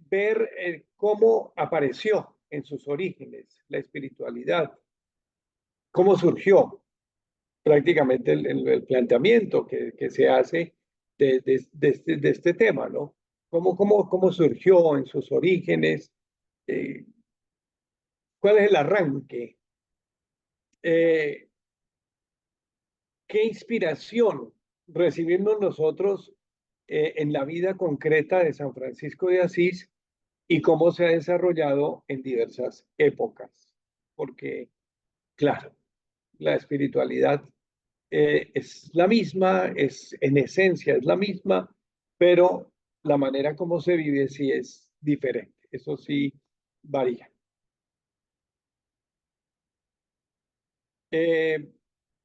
ver cómo apareció en sus orígenes la espiritualidad, cómo surgió prácticamente el planteamiento que se hace de este tema, ¿no? Cómo surgió en sus orígenes, cuál es el arranque, qué inspiración recibimos nosotros en la vida concreta de San Francisco de Asís y cómo se ha desarrollado en diversas épocas. Porque, claro, la espiritualidad es la misma, en esencia es la misma, pero la manera como se vive sí es diferente. Eso sí varía.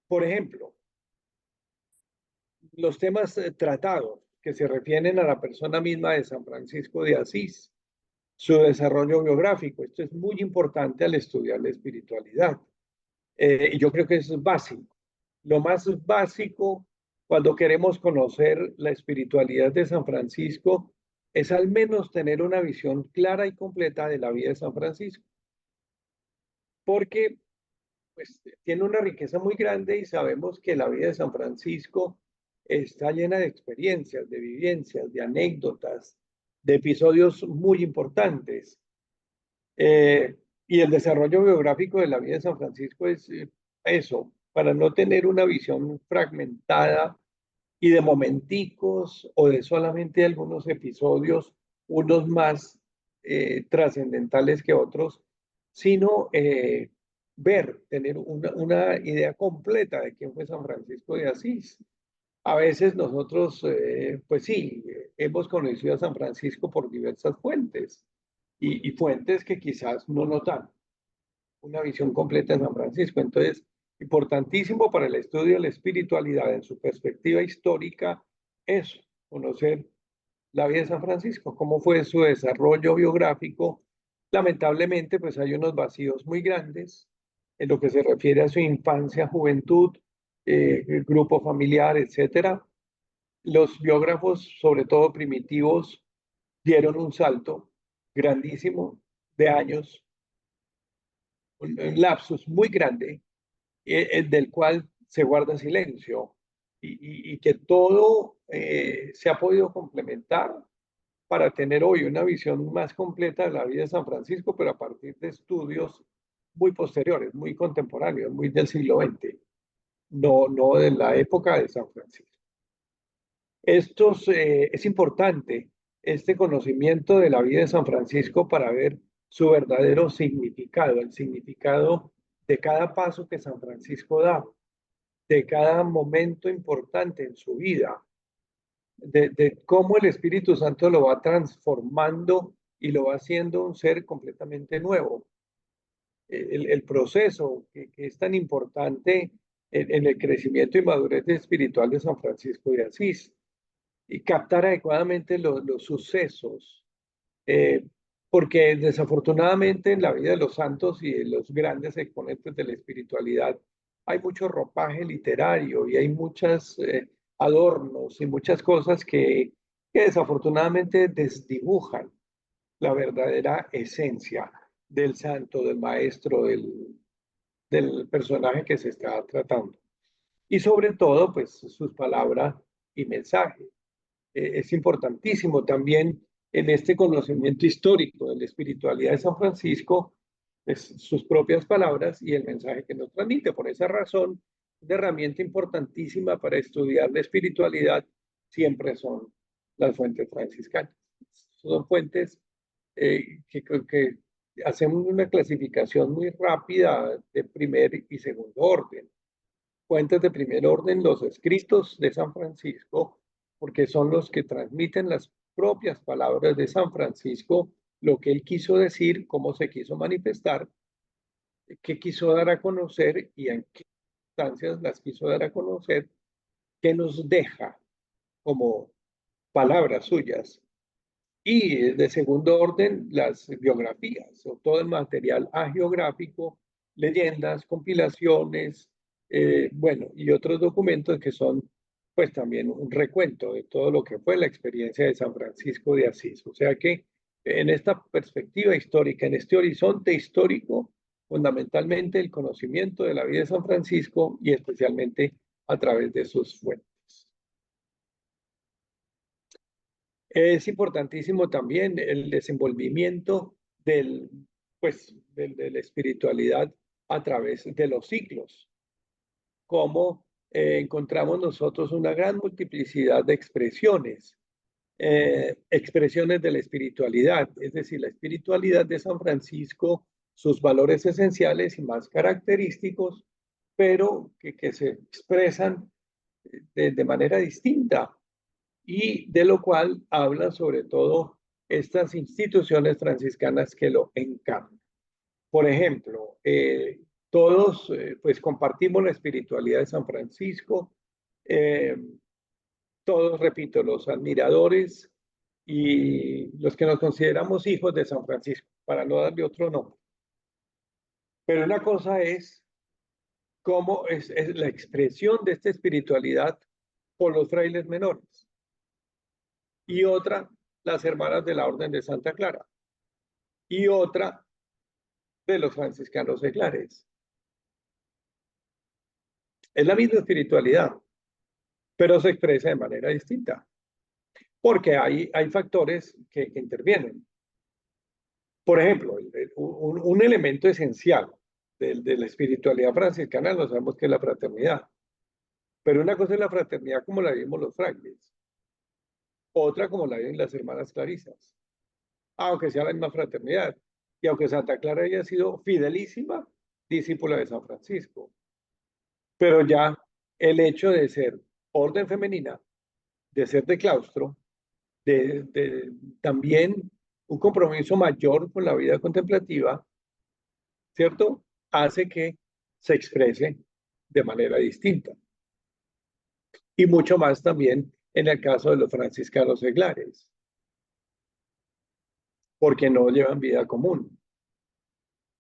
Por ejemplo, los temas tratados que se refieren a la persona misma de San Francisco de Asís, su desarrollo biográfico. Esto es muy importante al estudiar la espiritualidad. Y yo creo que eso es básico. Lo más básico cuando queremos conocer la espiritualidad de San Francisco, es al menos tener una visión clara y completa de la vida de San Francisco, porque pues, tiene una riqueza muy grande y sabemos que la vida de San Francisco está llena de experiencias, de vivencias, de anécdotas, de episodios muy importantes. Y el desarrollo biográfico de la vida de San Francisco es eso, para no tener una visión fragmentada y de momenticos o de solamente algunos episodios, unos más trascendentales que otros, sino tener una idea completa de quién fue San Francisco de Asís. A veces nosotros, pues sí, hemos conocido a San Francisco por diversas fuentes y fuentes que quizás no notan una visión completa de San Francisco. Entonces, importantísimo para el estudio de la espiritualidad en su perspectiva histórica es conocer la vida de San Francisco, cómo fue su desarrollo biográfico. Lamentablemente, pues hay unos vacíos muy grandes en lo que se refiere a su infancia, juventud, grupo familiar, etcétera. Los biógrafos, sobre todo primitivos, dieron un salto grandísimo de años, un lapsus muy grande, del cual se guarda silencio y que todo se ha podido complementar para tener hoy una visión más completa de la vida de San Francisco, pero a partir de estudios muy posteriores, muy contemporáneos, muy del siglo XX, no de la época de San Francisco. Es importante este conocimiento de la vida de San Francisco para ver su verdadero significado, el significado de cada paso que San Francisco da, de cada momento importante en su vida, de cómo el Espíritu Santo lo va transformando y lo va haciendo un ser completamente nuevo. El proceso que es tan importante en el crecimiento y madurez espiritual de San Francisco de Asís y captar adecuadamente los sucesos, eh, porque desafortunadamente en la vida de los santos y de los grandes exponentes de la espiritualidad hay mucho ropaje literario y hay muchos adornos y muchas cosas que desafortunadamente desdibujan la verdadera esencia del santo, del maestro, del personaje que se está tratando. Y sobre todo, pues sus palabras y mensajes. Es importantísimo también en este conocimiento histórico de la espiritualidad de San Francisco, sus propias palabras y el mensaje que nos transmite. Por esa razón, una herramienta importantísima para estudiar la espiritualidad siempre son las fuentes franciscanas. Son fuentes que hacemos una clasificación muy rápida de primer y segundo orden. Fuentes de primer orden, los escritos de San Francisco, porque son los que transmiten las propias palabras de San Francisco, lo que él quiso decir, cómo se quiso manifestar, qué quiso dar a conocer y en qué instancias las quiso dar a conocer, qué nos deja como palabras suyas. Y de segundo orden, las biografías o todo el material agiográfico, leyendas, compilaciones, bueno, y otros documentos que son pues también un recuento de todo lo que fue la experiencia de San Francisco de Asís. O sea que en esta perspectiva histórica, en este horizonte histórico, fundamentalmente el conocimiento de la vida de San Francisco y especialmente a través de sus fuentes. Es importantísimo también el desenvolvimiento de la espiritualidad a través de los ciclos, como encontramos nosotros una gran multiplicidad de expresiones, expresiones de la espiritualidad, es decir, la espiritualidad de San Francisco, sus valores esenciales y más característicos, pero que se expresan de manera distinta y de lo cual hablan sobre todo estas instituciones franciscanas que lo encarnan. Por ejemplo, todos pues compartimos la espiritualidad de San Francisco, eh, todos, repito, los admiradores y los que nos consideramos hijos de San Francisco, para no darle otro nombre. Pero una cosa es cómo es la expresión de esta espiritualidad por los frailes menores. Y otra, las hermanas de la Orden de Santa Clara. Y otra, de los franciscanos seglares. Es la misma espiritualidad, pero se expresa de manera distinta, porque hay factores que intervienen. Por ejemplo, un elemento esencial de la espiritualidad franciscana, no sabemos que es la fraternidad, pero una cosa es la fraternidad como la vimos los frailes, otra como la viven las hermanas clarisas, aunque sea la misma fraternidad, y aunque Santa Clara haya sido fidelísima discípula de San Francisco, pero ya el hecho de ser orden femenina, de ser de claustro, también un compromiso mayor con la vida contemplativa, ¿cierto? Hace que se exprese de manera distinta. Y mucho más también en el caso de los franciscanos seglares, porque no llevan vida común,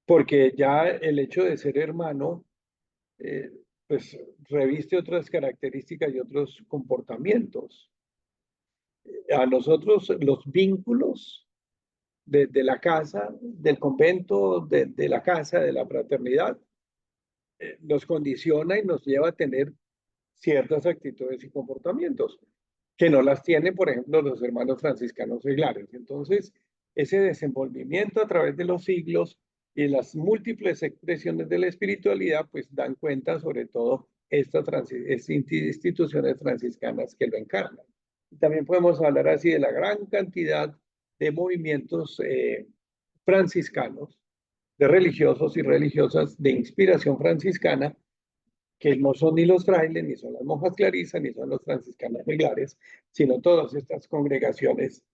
porque ya el hecho de ser hermano, pues reviste otras características y otros comportamientos. A nosotros los vínculos de la casa, del convento, de la casa, de la fraternidad, nos condiciona y nos lleva a tener ciertas actitudes y comportamientos que no las tienen, por ejemplo, los hermanos franciscanos seglares. Entonces, ese desenvolvimiento a través de los siglos y las múltiples expresiones de la espiritualidad, pues dan cuenta sobre todo estas instituciones franciscanas que lo encarnan. También podemos hablar así de la gran cantidad de movimientos franciscanos, de religiosos y religiosas de inspiración franciscana, que no son ni los frailes, ni son las monjas clarisas, ni son los franciscanos seglares, sino todas estas congregaciones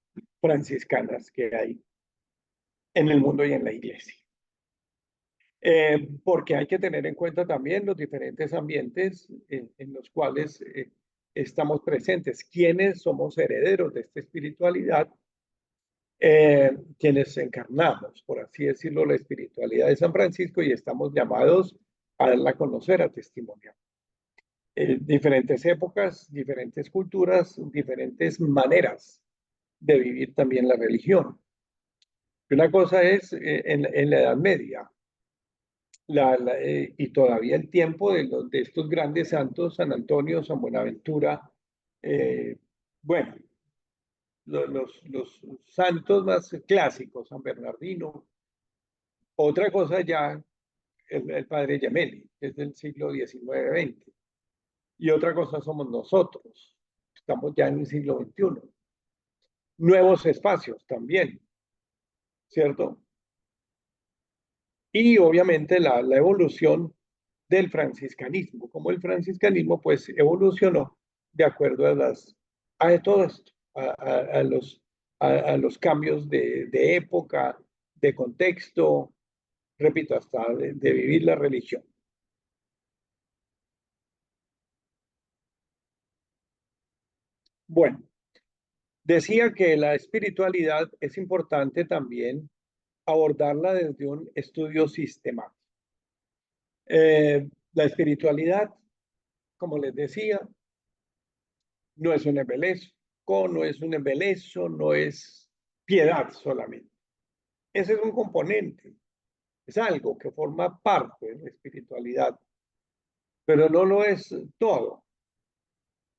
franciscanas que hay en el mundo y en la iglesia. Porque hay que tener en cuenta también los diferentes ambientes en los cuales estamos presentes, quienes somos herederos de esta espiritualidad, quienes encarnamos, por así decirlo, la espiritualidad de San Francisco y estamos llamados a darla a conocer, a testimoniar. Diferentes épocas, diferentes culturas, diferentes maneras de vivir también la religión. Una cosa es en la Edad Media, y todavía el tiempo de estos grandes santos, San Antonio, San Buenaventura, bueno, los santos más clásicos, San Bernardino. Otra cosa ya, el padre Gemelli, que es del siglo XIX-XX. Y otra cosa somos nosotros, estamos ya en el siglo XXI. Nuevos espacios también, ¿cierto? Y obviamente la evolución del franciscanismo, como el franciscanismo pues evolucionó de acuerdo a todo esto, a los cambios de época, de contexto, repito, hasta de vivir la religión. Bueno, decía que la espiritualidad es importante también abordarla desde un estudio sistemático. La espiritualidad, como les decía, no es un embelezo, no es un embelezo, no es piedad solamente. Ese es un componente, es algo que forma parte de la espiritualidad, pero no lo es todo.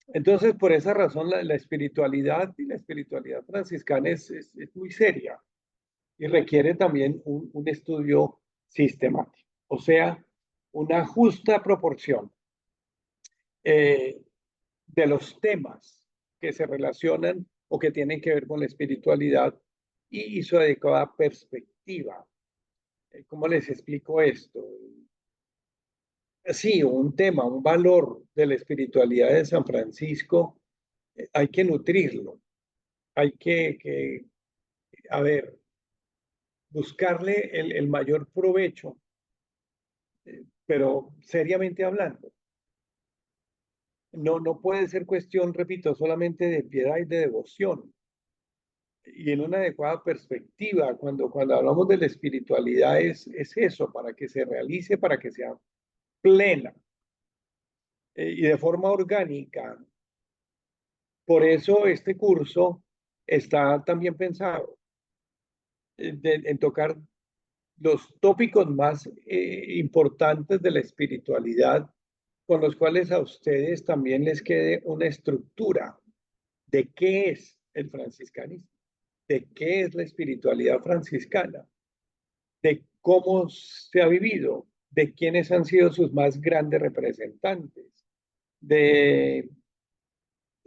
Entonces, por esa razón, la espiritualidad y la espiritualidad franciscana es muy seria y requiere también un estudio sistemático, o sea, una justa proporción de los temas que se relacionan o que tienen que ver con la espiritualidad y su adecuada perspectiva. ¿Cómo les explico esto? Sí, un tema, un valor de la espiritualidad de San Francisco, hay que nutrirlo, hay a ver, buscarle el mayor provecho, pero seriamente hablando. No puede ser cuestión, repito, solamente de piedad y de devoción. Y en una adecuada perspectiva, cuando hablamos de la espiritualidad es eso, para que se realice, para que sea plena y de forma orgánica, Por eso este curso está también pensado en tocar los tópicos más importantes de la espiritualidad, con los cuales a ustedes también les quede una estructura de qué es el franciscanismo, de qué es la espiritualidad franciscana, de cómo se ha vivido, de quiénes han sido sus más grandes representantes, de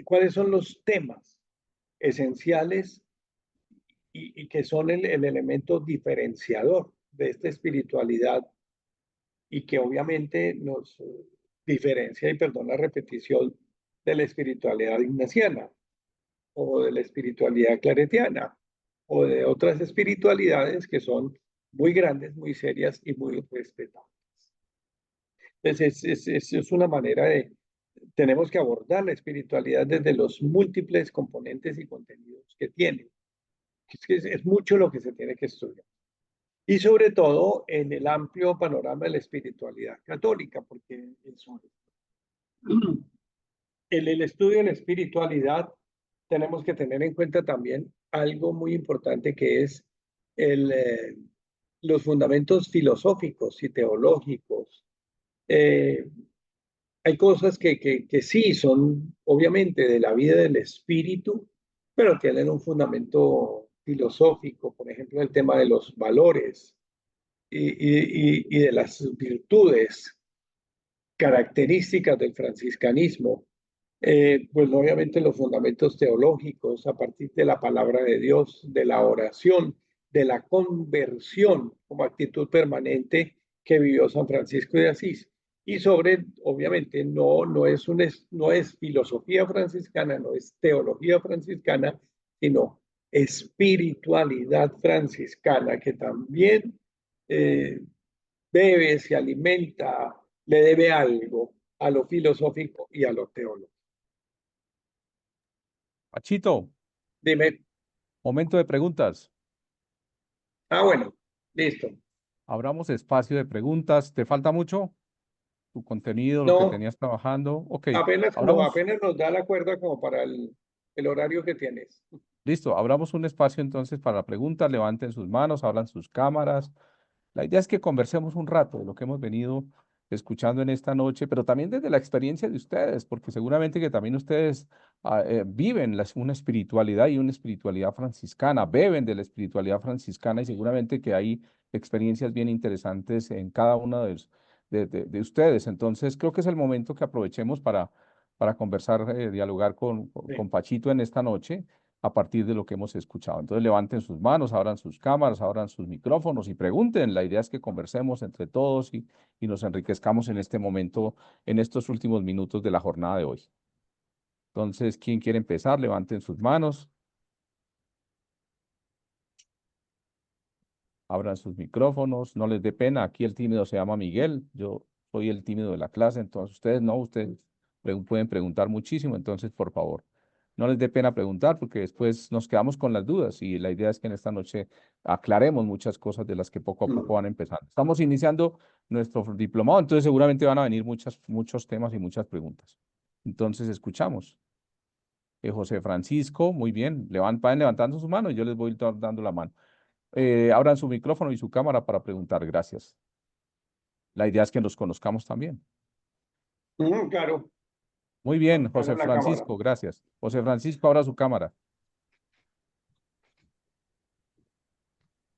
cuáles son los temas esenciales y que son el elemento diferenciador de esta espiritualidad y que obviamente nos diferencia, y perdón la repetición, de la espiritualidad ignaciana o de la espiritualidad claretiana o de otras espiritualidades que son muy grandes, muy serias y muy respetables. Entonces, es una manera de, tenemos que abordar la espiritualidad desde los múltiples componentes y contenidos que tiene. Es mucho lo que se tiene que estudiar. Y sobre todo en el amplio panorama de la espiritualidad católica, porque en el estudio de la espiritualidad tenemos que tener en cuenta también algo muy importante que es el, los fundamentos filosóficos y teológicos. Eh, Hay cosas que sí son obviamente de la vida del espíritu, pero tienen un fundamento filosófico, por ejemplo, el tema de los valores y de las virtudes características del franciscanismo. Pues obviamente los fundamentos teológicos a partir de la palabra de Dios, de la oración, de la conversión como actitud permanente que vivió San Francisco de Asís. Y sobre, obviamente, no es filosofía franciscana, no es teología franciscana, sino espiritualidad franciscana, que también bebe, se alimenta, le debe algo a lo filosófico y a lo teológico. Pachito, Dime, momento de preguntas. bueno, listo. Abramos espacio de preguntas. ¿Te falta mucho? ¿Tu contenido, lo que No, tenías trabajando? Ok, abramos, apenas nos da la cuerda como para el horario que tienes. listo, abramos un espacio entonces para preguntas. Levanten sus manos, abran sus cámaras. La idea es que conversemos un rato de lo que hemos venido escuchando en esta noche, pero también desde la experiencia de ustedes, porque seguramente que también ustedes viven una espiritualidad y una espiritualidad franciscana, beben de la espiritualidad franciscana y seguramente que hay experiencias bien interesantes en cada uno de ustedes. Entonces, creo que es el momento que aprovechemos para conversar, dialogar con Sí. Pachito en esta noche a partir de lo que hemos escuchado. Entonces levanten sus manos, abran sus cámaras, abran sus micrófonos y pregunten. La idea es que conversemos entre todos y nos enriquezcamos en este momento, en estos últimos minutos de la jornada de hoy. Entonces, ¿quién quiere empezar? Levanten sus manos, abran sus micrófonos, no les dé pena. Aquí el tímido se llama Miguel, yo soy el tímido de la clase, entonces ustedes no, ustedes pueden preguntar muchísimo, entonces por favor. No les dé pena preguntar porque después nos quedamos con las dudas y la idea es que en esta noche aclaremos muchas cosas de las que poco a poco van empezando. Estamos iniciando nuestro diplomado, entonces seguramente van a venir muchos temas y muchas preguntas. Entonces escuchamos. José Francisco, muy bien, vayan levantando sus manos y yo les voy dando la mano. Abran su micrófono y su cámara para preguntar, gracias. La idea es que nos conozcamos también. Claro, Muy bien, claro, José la cámara. Francisco, gracias. José Francisco, abra su cámara.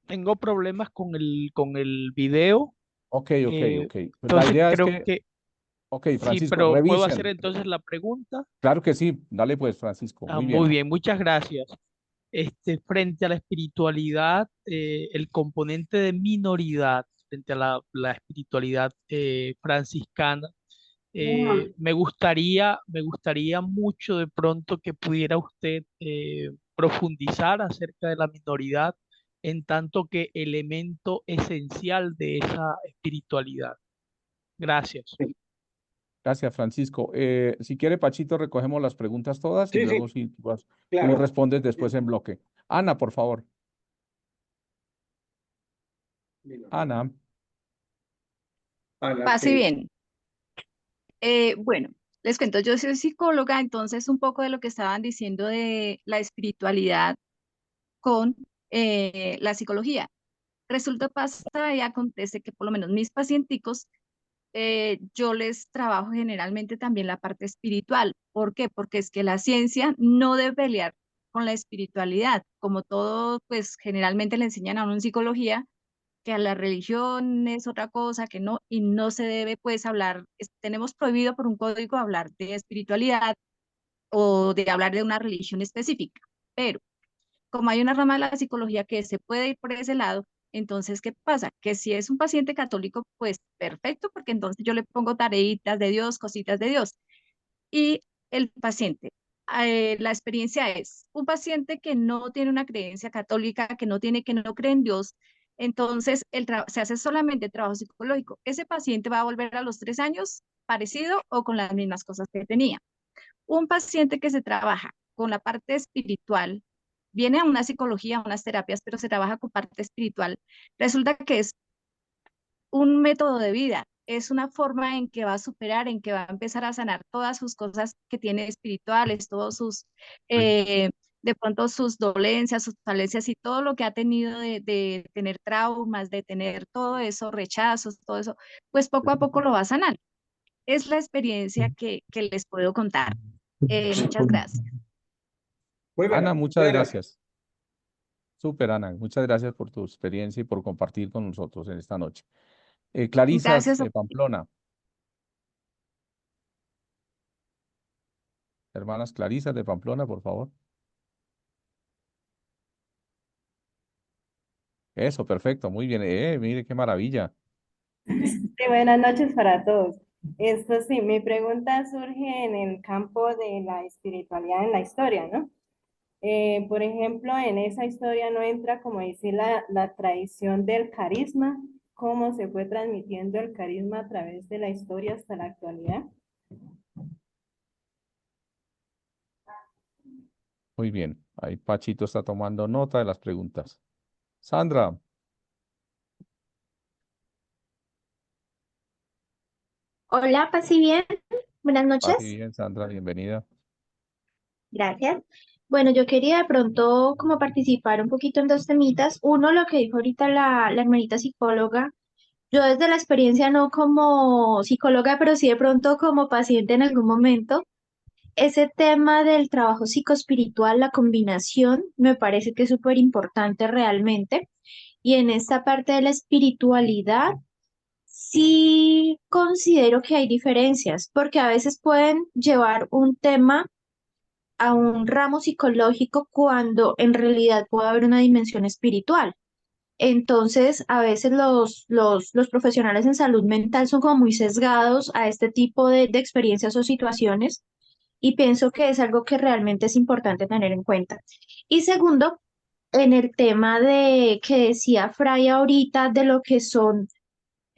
Tengo problemas con el video. Ok. Pues la Entonces idea es creo que, que ok, sí, Francisco, pero ¿puedo hacer revisen. entonces la pregunta? Claro que sí, dale pues, Francisco, muy Muy bien. bien, muchas gracias. Frente a la espiritualidad, el componente de minoridad, frente a la espiritualidad franciscana, me gustaría mucho de pronto que pudiera usted profundizar acerca de la minoridad en tanto que elemento esencial de esa espiritualidad. Gracias. Gracias, Francisco. Si quiere, Pachito, recogemos las preguntas todas y Sí, luego sí, sí, tú claro. respondes después en bloque. Ana, por favor. Ana, Ana, Pase sí. bien. Bueno, Les cuento, yo soy psicóloga, entonces un poco de lo que estaban diciendo de la espiritualidad con la psicología. Resulta, pasa y acontece que por lo menos mis pacienticos, yo les trabajo generalmente también la parte espiritual. ¿Por qué? Porque es que la ciencia no debe pelear con la espiritualidad. Como todo, pues generalmente le enseñan a uno en psicología que a la religión es otra cosa, que no, y no se debe pues hablar, tenemos prohibido por un código hablar de espiritualidad o de hablar de una religión específica. Pero como hay una rama de la psicología que se puede ir por ese lado, entonces, ¿qué pasa? Que si es un paciente católico, pues perfecto, porque entonces yo le pongo tareitas de Dios, cositas de Dios. Y el paciente, la experiencia es un paciente que no tiene una creencia católica, que no cree en Dios, entonces se hace solamente trabajo psicológico. Ese paciente va a volver a los 3 años parecido o con las mismas cosas que tenía. Un paciente que se trabaja con la parte espiritual, viene a una psicología, a unas terapias, pero se trabaja con parte espiritual, resulta que es un método de vida, es una forma en que va a superar, en que va a empezar a sanar todas sus cosas que tiene espirituales, todos sus, de pronto sus dolencias, sus falencias y todo lo que ha tenido de tener traumas, de tener todo eso, rechazos, todo eso, pues poco a poco lo va a sanar. Es la experiencia que les puedo contar. Muchas gracias. Muy Ana, bueno, muchas gracias. Súper, Ana. Muchas gracias por tu experiencia y por compartir con nosotros en esta noche. Clarisas Gracias. de Pamplona. Hermanas Clarisas de Pamplona, por favor. Eso, perfecto. Muy bien. Mire qué maravilla. Sí, buenas noches para todos. Esto sí, mi pregunta surge en el campo de la espiritualidad en la historia, ¿no? Por ejemplo, en esa historia no entra, como dice la tradición del carisma, cómo se fue transmitiendo el carisma a través de la historia hasta la actualidad. Muy bien. Ahí Pachito está tomando nota de las preguntas. Sandra. Hola, paz y bien. Buenas Paz y noches. bien, Sandra, bienvenida. Gracias. Bueno, yo quería de pronto como participar un poquito en dos temitas. Uno, lo que dijo ahorita la hermanita psicóloga. Yo desde la experiencia, no como psicóloga, pero sí de pronto como paciente en algún momento, ese tema del trabajo psicoespiritual, la combinación, me parece que es súper importante realmente. Y en esta parte de la espiritualidad, sí considero que hay diferencias, porque a veces pueden llevar un tema a un ramo psicológico cuando en realidad puede haber una dimensión espiritual. Entonces, a veces los profesionales en salud mental son como muy sesgados a este tipo de experiencias o situaciones y pienso que es algo que realmente es importante tener en cuenta. Y segundo, en el tema de que decía Fray ahorita de lo que son,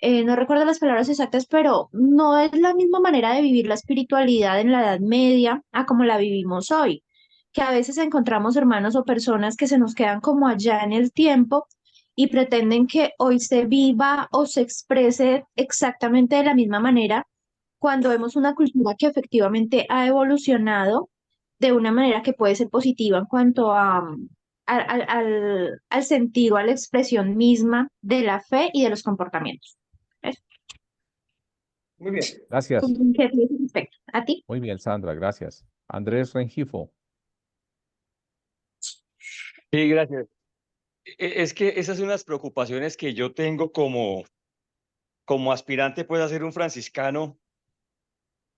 no recuerdo las palabras exactas, pero no es la misma manera de vivir la espiritualidad en la Edad Media a como la vivimos hoy, que a veces encontramos hermanos o personas que se nos quedan como allá en el tiempo y pretenden que hoy se viva o se exprese exactamente de la misma manera, cuando vemos una cultura que efectivamente ha evolucionado de una manera que puede ser positiva en cuanto al sentido, a la expresión misma de la fe y de los comportamientos. Eso. muy bien. Gracias. ¿Qué piensas al respecto? ¿A ti? Muy bien, Sandra, gracias. Andrés Rengifo. Sí, gracias. Es que esas son las preocupaciones que yo tengo como aspirante pues a ser un franciscano.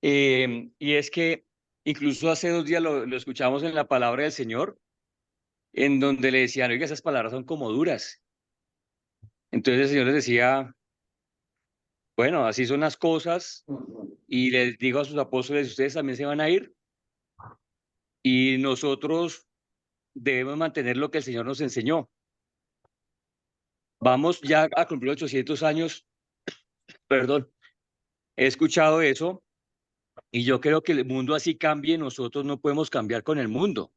Y es que incluso hace 2 días lo escuchamos en la palabra del Señor, en donde le decían, oiga, esas palabras son como duras. Entonces el Señor les decía, bueno, así son las cosas, y les digo a sus apóstoles, ustedes también se van a ir, y nosotros debemos mantener lo que el Señor nos enseñó. Vamos ya a cumplir 800 años, perdón, he escuchado eso, y yo creo que el mundo así cambie, nosotros no podemos cambiar con el mundo.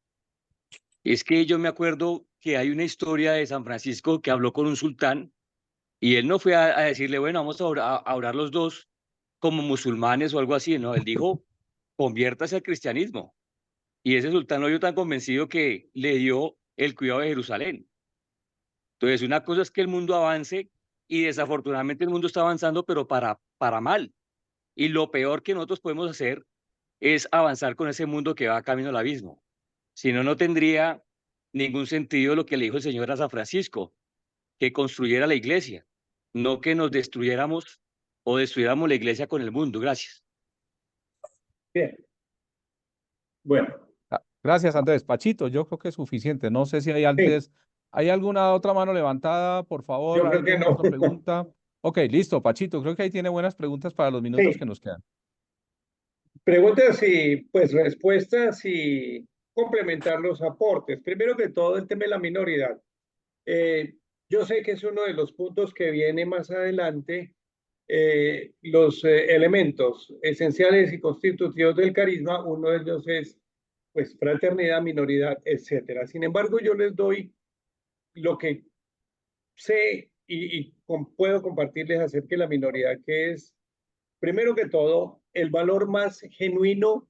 Es que yo me acuerdo que hay una historia de San Francisco que habló con un sultán y él no fue a decirle, bueno, vamos a orar los dos como musulmanes o algo así, no, él dijo, conviértase al cristianismo. Y ese sultán lo vio tan convencido que le dio el cuidado de Jerusalén. Entonces, una cosa es que el mundo avance y desafortunadamente el mundo está avanzando, pero para mal. Y lo peor que nosotros podemos hacer es avanzar con ese mundo que va camino al abismo. Si no, no tendría ningún sentido lo que le dijo el Señor a San Francisco, que construyera la iglesia, no que nos destruyéramos o destruyéramos la iglesia con el mundo. Gracias. Bien. Bueno, Gracias, Andrés. Pachito, yo creo que es suficiente. No sé si hay sí, antes, ¿hay alguna otra mano levantada, por favor? yo creo que ¿Alguna no. otra pregunta? Ok, listo, Pachito. Creo que ahí tiene buenas preguntas para los minutos que Sí, nos quedan. preguntas y pues respuestas y complementar los aportes. Primero que todo, el tema de la minoridad. Yo sé que es uno de los puntos que viene más adelante, los elementos esenciales y constitutivos del carisma. Uno de ellos es pues fraternidad, minoridad, etcétera. Sin embargo, yo les doy lo que sé y puedo compartirles acerca de la minoridad, que es, primero que todo, el valor más genuino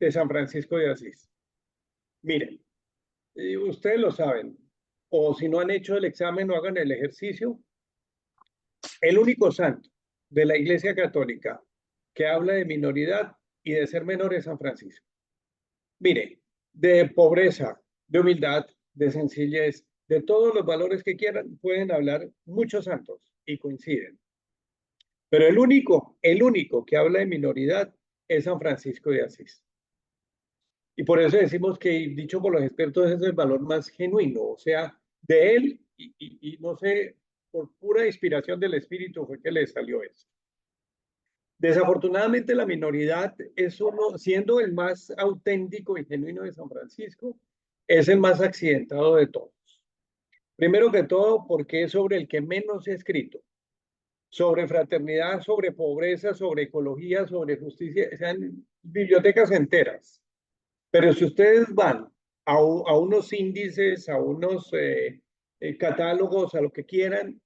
de San Francisco de Asís. Miren, ustedes lo saben, o si no han hecho el examen o hagan el ejercicio, el único santo de la Iglesia Católica que habla de minoridad y de ser menor es San Francisco. Mire, de pobreza, de humildad, de sencillez, de todos los valores que quieran, pueden hablar muchos santos y coinciden. Pero el único que habla de minoridad es San Francisco de Asís. Y por eso decimos que, dicho por los expertos, es el valor más genuino, o sea, de él, y no sé, por pura inspiración del Espíritu fue que le salió eso. Desafortunadamente, la minoridad es uno, siendo el más auténtico y genuino de San Francisco, es el más accidentado de todos. Primero que todo, porque es sobre el que menos se ha escrito. Sobre fraternidad, sobre pobreza, sobre ecología, sobre justicia, sean bibliotecas enteras. Pero si ustedes van a unos índices, a unos catálogos, a lo que quieran,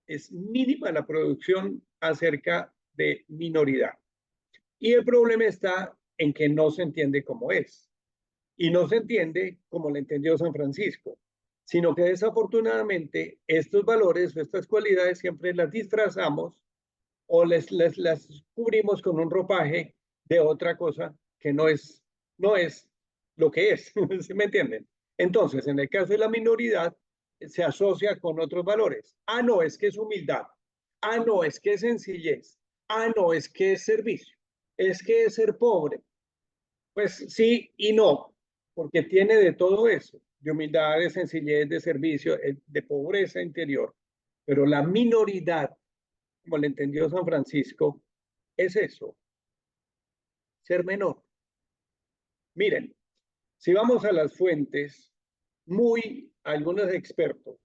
es mínima la producción acerca de minoridad. Y el problema está en que no se entiende cómo es. Y no se entiende como lo entendió San Francisco, sino que desafortunadamente estos valores o estas cualidades siempre las disfrazamos o las cubrimos con un ropaje de otra cosa que no es lo que es. ¿Sí me entienden? Entonces, en el caso de la minoridad, se asocia con otros valores. Ah, no, es que es humildad. Ah, no, es que es sencillez. Ah, no, es que es servicio. Es que es ser pobre. Pues sí y no, porque tiene de todo eso, de humildad, de sencillez, de servicio, de pobreza interior. Pero la minoridad, como le entendió San Francisco, es eso, ser menor. Miren, si vamos a las fuentes, algunos expertos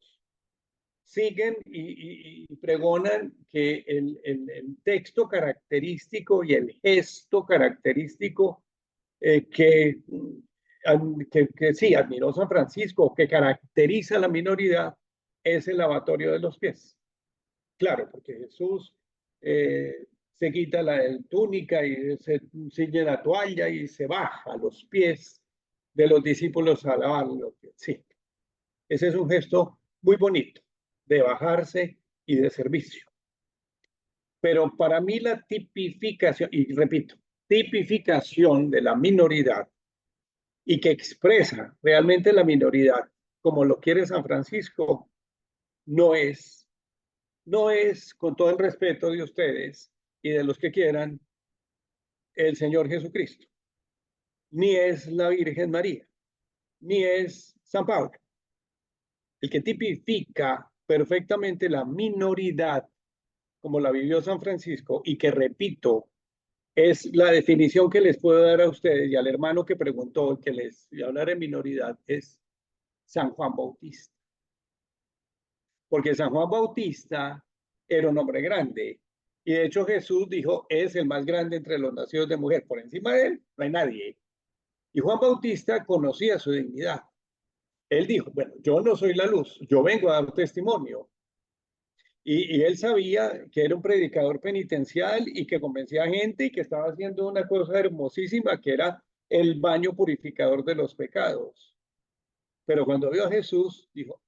siguen y pregonan que el texto característico y el gesto característico que sí admiró San Francisco, que caracteriza a la minoridad, es el lavatorio de los pies. Claro, porque Jesús se quita la túnica y se ciñe la toalla y se baja a los pies de los discípulos a lavar los pies. Sí, ese es un gesto muy bonito de bajarse y de servicio. Pero para mí la tipificación, y repito, tipificación de la minoridad y que expresa realmente la minoridad como lo quiere San Francisco, no es, con todo el respeto de ustedes y de los que quieran, el Señor Jesucristo, ni es la Virgen María, ni es San Pablo. El que tipifica perfectamente la minoridad como la vivió San Francisco y que, repito, es la definición que les puedo dar a ustedes y al hermano que preguntó, que les voy a hablar en minoridad, es San Juan Bautista. Porque San Juan Bautista era un hombre grande. Y de hecho Jesús dijo, es el más grande entre los nacidos de mujer. Por encima de él no hay nadie. Y Juan Bautista conocía su dignidad. Él dijo, bueno, yo no soy la luz, yo vengo a dar testimonio. Y él sabía que era un predicador penitencial y que convencía a gente y que estaba haciendo una cosa hermosísima que era el baño purificador de los pecados. Pero cuando vio a Jesús, dijo,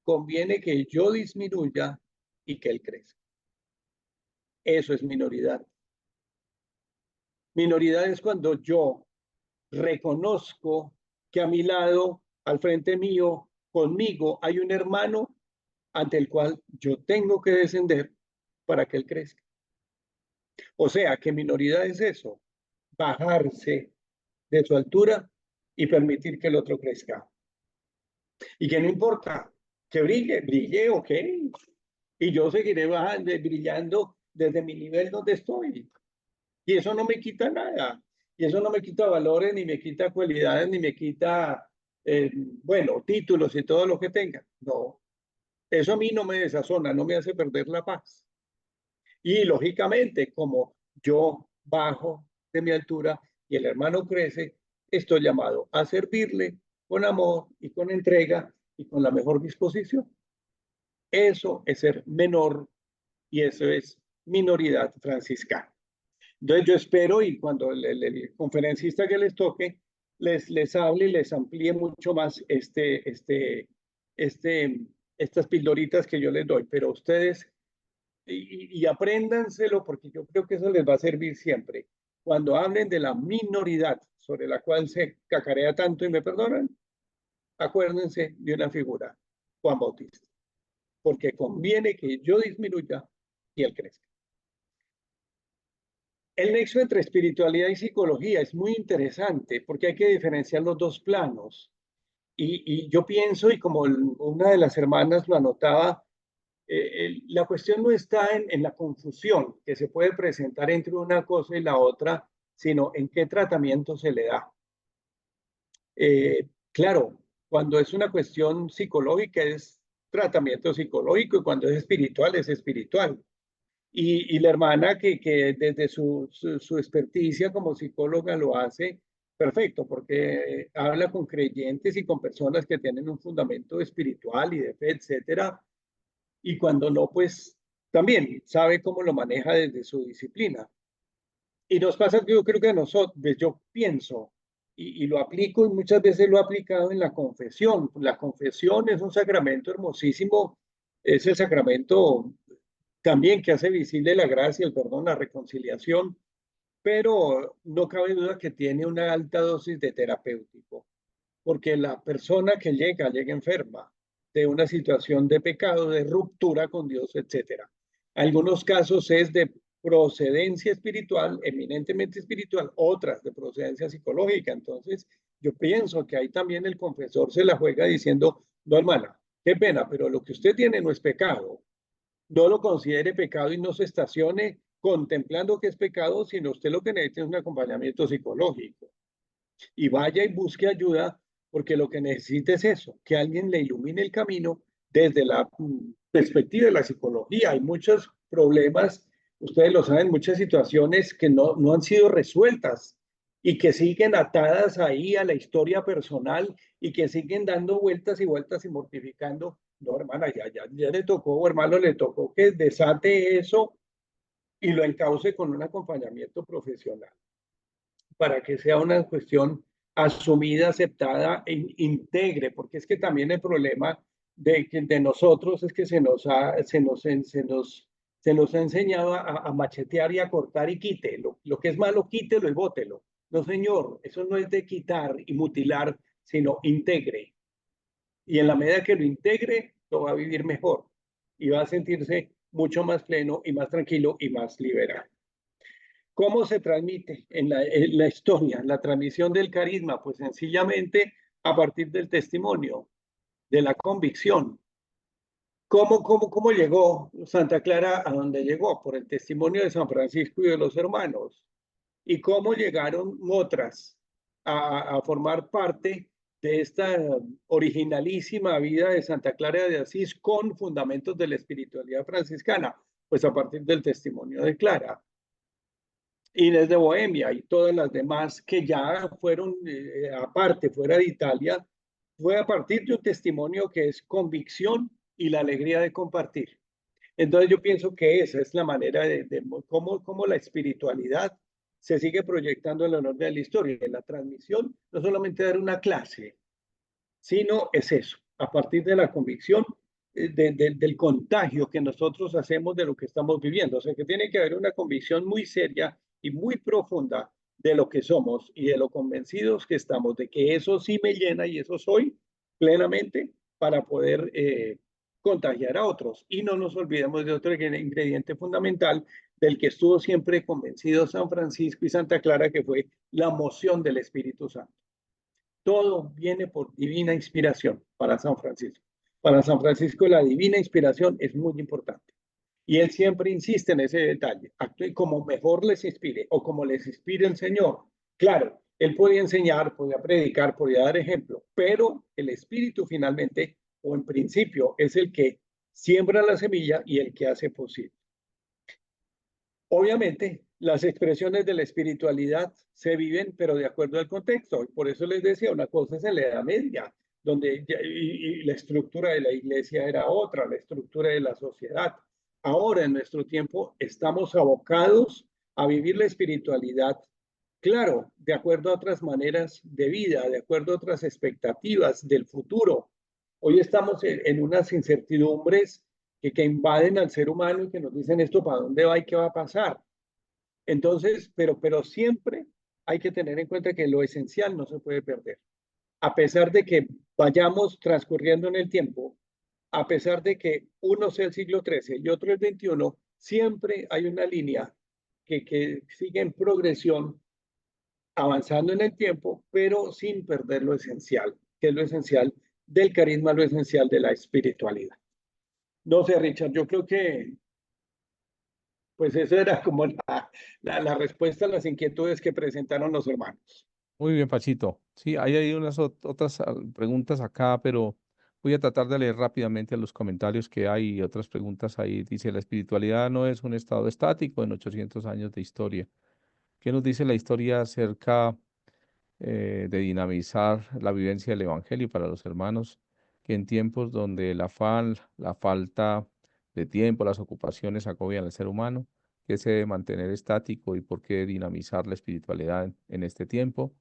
conviene que yo disminuya y que él crezca. Eso es minoridad. Minoridad es cuando yo reconozco que a mi lado, al frente mío, conmigo, hay un hermano ante el cual yo tengo que descender para que él crezca. O sea, que minoridad es eso, bajarse de su altura y permitir que el otro crezca. Y que no importa, que brille, ok. Y yo seguiré bajando, brillando desde mi nivel donde estoy. Y eso no me quita nada. Y eso no me quita valores, ni me quita cualidades, ni me quita, bueno, títulos y todo lo que tenga. No, eso a mí no me desazona, no me hace perder la paz. Y lógicamente, como yo bajo de mi altura y el hermano crece, estoy llamado a servirle con amor y con entrega y con la mejor disposición. Eso es ser menor y eso es minoridad franciscana. Entonces yo espero y cuando el conferencista que les toque les hable y les amplíe mucho más estas pildoritas que yo les doy, pero ustedes y apréndanselo porque yo creo que eso les va a servir siempre. Cuando hablen de la minoridad sobre la cual se cacarea tanto y me perdonan, acuérdense de una figura, Juan Bautista, porque conviene que yo disminuya y él crezca. El nexo entre espiritualidad y psicología es muy interesante porque hay que diferenciar los dos planos. Y yo pienso, y como una de las hermanas lo anotaba, la cuestión no está en la confusión que se puede presentar entre una cosa y la otra, sino en qué tratamiento se le da. Claro, cuando es una cuestión psicológica es tratamiento psicológico y cuando es espiritual es espiritual. Y la hermana que desde su experticia como psicóloga lo hace perfecto, porque habla con creyentes y con personas que tienen un fundamento espiritual y de fe, etcétera. Y cuando no, pues también sabe cómo lo maneja desde su disciplina. Y nos pasa que yo creo que nosotros, yo pienso y lo aplico y muchas veces lo he aplicado en la confesión. La confesión es un sacramento hermosísimo, es el sacramento también que hace visible la gracia, el perdón, la reconciliación, pero no cabe duda que tiene una alta dosis de terapéutico, porque la persona que llega enferma de una situación de pecado, de ruptura con Dios, etcétera. Algunos casos es de procedencia espiritual, eminentemente espiritual, otras de procedencia psicológica. Entonces, yo pienso que ahí también el confesor se la juega diciendo, no, hermana, qué pena, pero lo que usted tiene no es pecado. No lo considere pecado y no se estacione contemplando que es pecado, sino usted lo que necesita es un acompañamiento psicológico. Y vaya y busque ayuda, porque lo que necesita es eso, que alguien le ilumine el camino desde la perspectiva de la psicología. Hay muchos problemas, ustedes lo saben, muchas situaciones que no han sido resueltas y que siguen atadas ahí a la historia personal y que siguen dando vueltas y vueltas y mortificando. No, hermana, ya le tocó, hermano, le tocó que desate eso y lo encauce con un acompañamiento profesional para que sea una cuestión asumida, aceptada e integre, porque es que también el problema de nosotros es que se nos ha enseñado a machetear y a cortar y quítelo. Lo que es malo, quítelo y bótelo. No, señor, eso no es de quitar y mutilar, sino integre. Y en la medida que lo integre, lo va a vivir mejor y va a sentirse mucho más pleno y más tranquilo y más liberado. ¿Cómo se transmite en la historia, la transmisión del carisma? Pues sencillamente a partir del testimonio, de la convicción. ¿Cómo llegó Santa Clara a donde llegó? Por el testimonio de San Francisco y de los hermanos. ¿Y cómo llegaron otras a formar parte de esta originalísima vida de Santa Clara de Asís con fundamentos de la espiritualidad franciscana? Pues a partir del testimonio de Clara. Inés de Bohemia y todas las demás que ya fueron aparte, fuera de Italia, fue a partir de un testimonio que es convicción y la alegría de compartir. Entonces yo pienso que esa es la manera de cómo la espiritualidad se sigue proyectando en la norma de la historia, en la transmisión, no solamente dar una clase, sino es eso, a partir de la convicción del contagio que nosotros hacemos de lo que estamos viviendo. O sea, que tiene que haber una convicción muy seria y muy profunda de lo que somos y de lo convencidos que estamos, de que eso sí me llena y eso soy plenamente para poder contagiar a otros. Y no nos olvidemos de otro ingrediente fundamental del que estuvo siempre convencido San Francisco y Santa Clara, que fue la moción del Espíritu Santo. Todo viene por divina inspiración para San Francisco. Para San Francisco la divina inspiración es muy importante. Y él siempre insiste en ese detalle. Actúe como mejor les inspire o como les inspire el Señor. Claro, él podía enseñar, podía predicar, podía dar ejemplo, pero el Espíritu finalmente, o en principio, es el que siembra la semilla y el que hace posible. Obviamente, las expresiones de la espiritualidad se viven, pero de acuerdo al contexto. Y por eso les decía, una cosa es en la Edad Media, donde y la estructura de la iglesia era otra, la estructura de la sociedad. Ahora, en nuestro tiempo, estamos abocados a vivir la espiritualidad, claro, de acuerdo a otras maneras de vida, de acuerdo a otras expectativas del futuro. Hoy estamos en unas incertidumbres que invaden al ser humano y que nos dicen esto para dónde va y qué va a pasar. Entonces, pero siempre hay que tener en cuenta que lo esencial no se puede perder. A pesar de que vayamos transcurriendo en el tiempo, a pesar de que uno sea el siglo XIII y otro el XXI, siempre hay una línea que sigue en progresión, avanzando en el tiempo, pero sin perder lo esencial, que es lo esencial del carisma, lo esencial de la espiritualidad. No sé, Richard, yo creo que pues eso era como la respuesta a las inquietudes que presentaron los hermanos. Muy bien, Pachito. Sí, hay unas otras preguntas acá, pero voy a tratar de leer rápidamente los comentarios que hay y otras preguntas ahí. Dice, la espiritualidad no es un estado estático en 800 años de historia. ¿Qué nos dice la historia acerca de dinamizar la vivencia del Evangelio para los hermanos? Que en tiempos donde la falta de tiempo, las ocupaciones agobian al ser humano, ¿qué se debe mantener estático y por qué dinamizar la espiritualidad en este tiempo?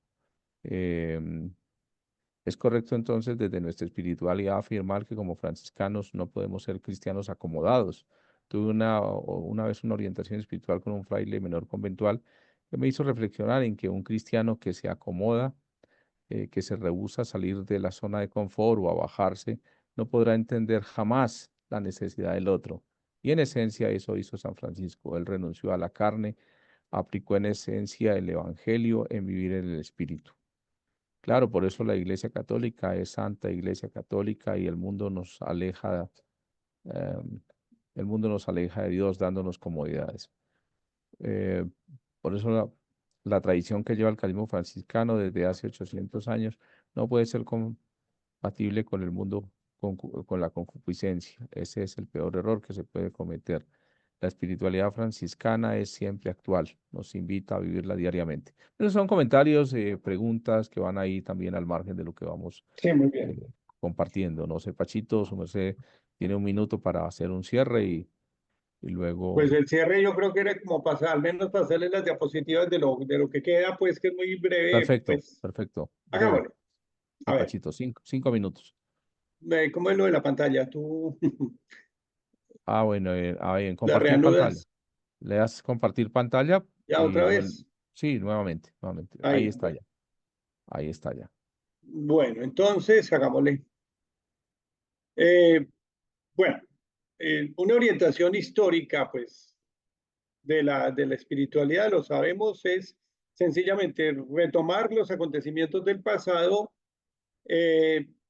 Es correcto entonces desde nuestra espiritualidad afirmar que como franciscanos no podemos ser cristianos acomodados. Tuve una vez una orientación espiritual con un fraile menor conventual que me hizo reflexionar en que un cristiano que se acomoda, que se rehúsa a salir de la zona de confort o a bajarse, no podrá entender jamás la necesidad del otro. Y en esencia eso hizo San Francisco. Él renunció a la carne, aplicó en esencia el Evangelio en vivir en el Espíritu. Claro, por eso la Iglesia Católica es Santa Iglesia Católica y el mundo nos aleja de Dios dándonos comodidades. Por eso la tradición que lleva el carisma franciscano desde hace 800 años no puede ser compatible con el mundo, con la concupiscencia. Ese es el peor error que se puede cometer. La espiritualidad franciscana es siempre actual, nos invita a vivirla diariamente. Esos son comentarios, preguntas que van ahí también al margen de lo que vamos Sí, muy bien. compartiendo. No sé, Pachito, su merced tiene un minuto para hacer un cierre y luego... Pues el cierre yo creo que era como pasar, al menos pasarle las diapositivas de lo que queda, pues que es muy breve, Perfecto, pues perfecto. hagámosle. Sí, A ver, Pachito, 5 minutos. ¿cómo es lo de la pantalla? Tú Bueno, bien, la compartir pantalla. reanudas Le das compartir pantalla ya y otra vez. sí, nuevamente. Ahí Ahí, está bueno. ya. Ahí está ya. Bueno, entonces hagámosle. Eh, bueno, una orientación histórica, pues, de la espiritualidad, lo sabemos, es sencillamente retomar los acontecimientos del pasado,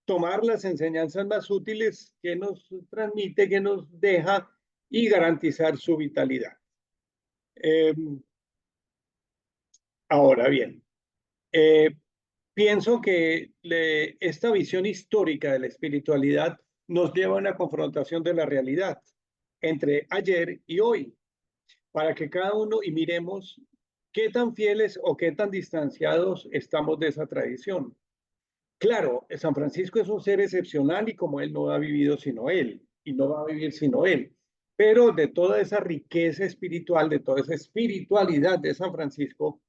tomar las enseñanzas más útiles que nos transmite, que nos deja y garantizar su vitalidad. Ahora bien, pienso que esta visión histórica de la espiritualidad nos lleva a una confrontación de la realidad entre ayer y hoy, para que cada uno y miremos qué tan fieles o qué tan distanciados estamos de esa tradición. Claro, San Francisco es un ser excepcional y como él no ha vivido sino él. y no va a vivir sino Él. Pero de toda esa riqueza espiritual, de toda esa espiritualidad de San Francisco,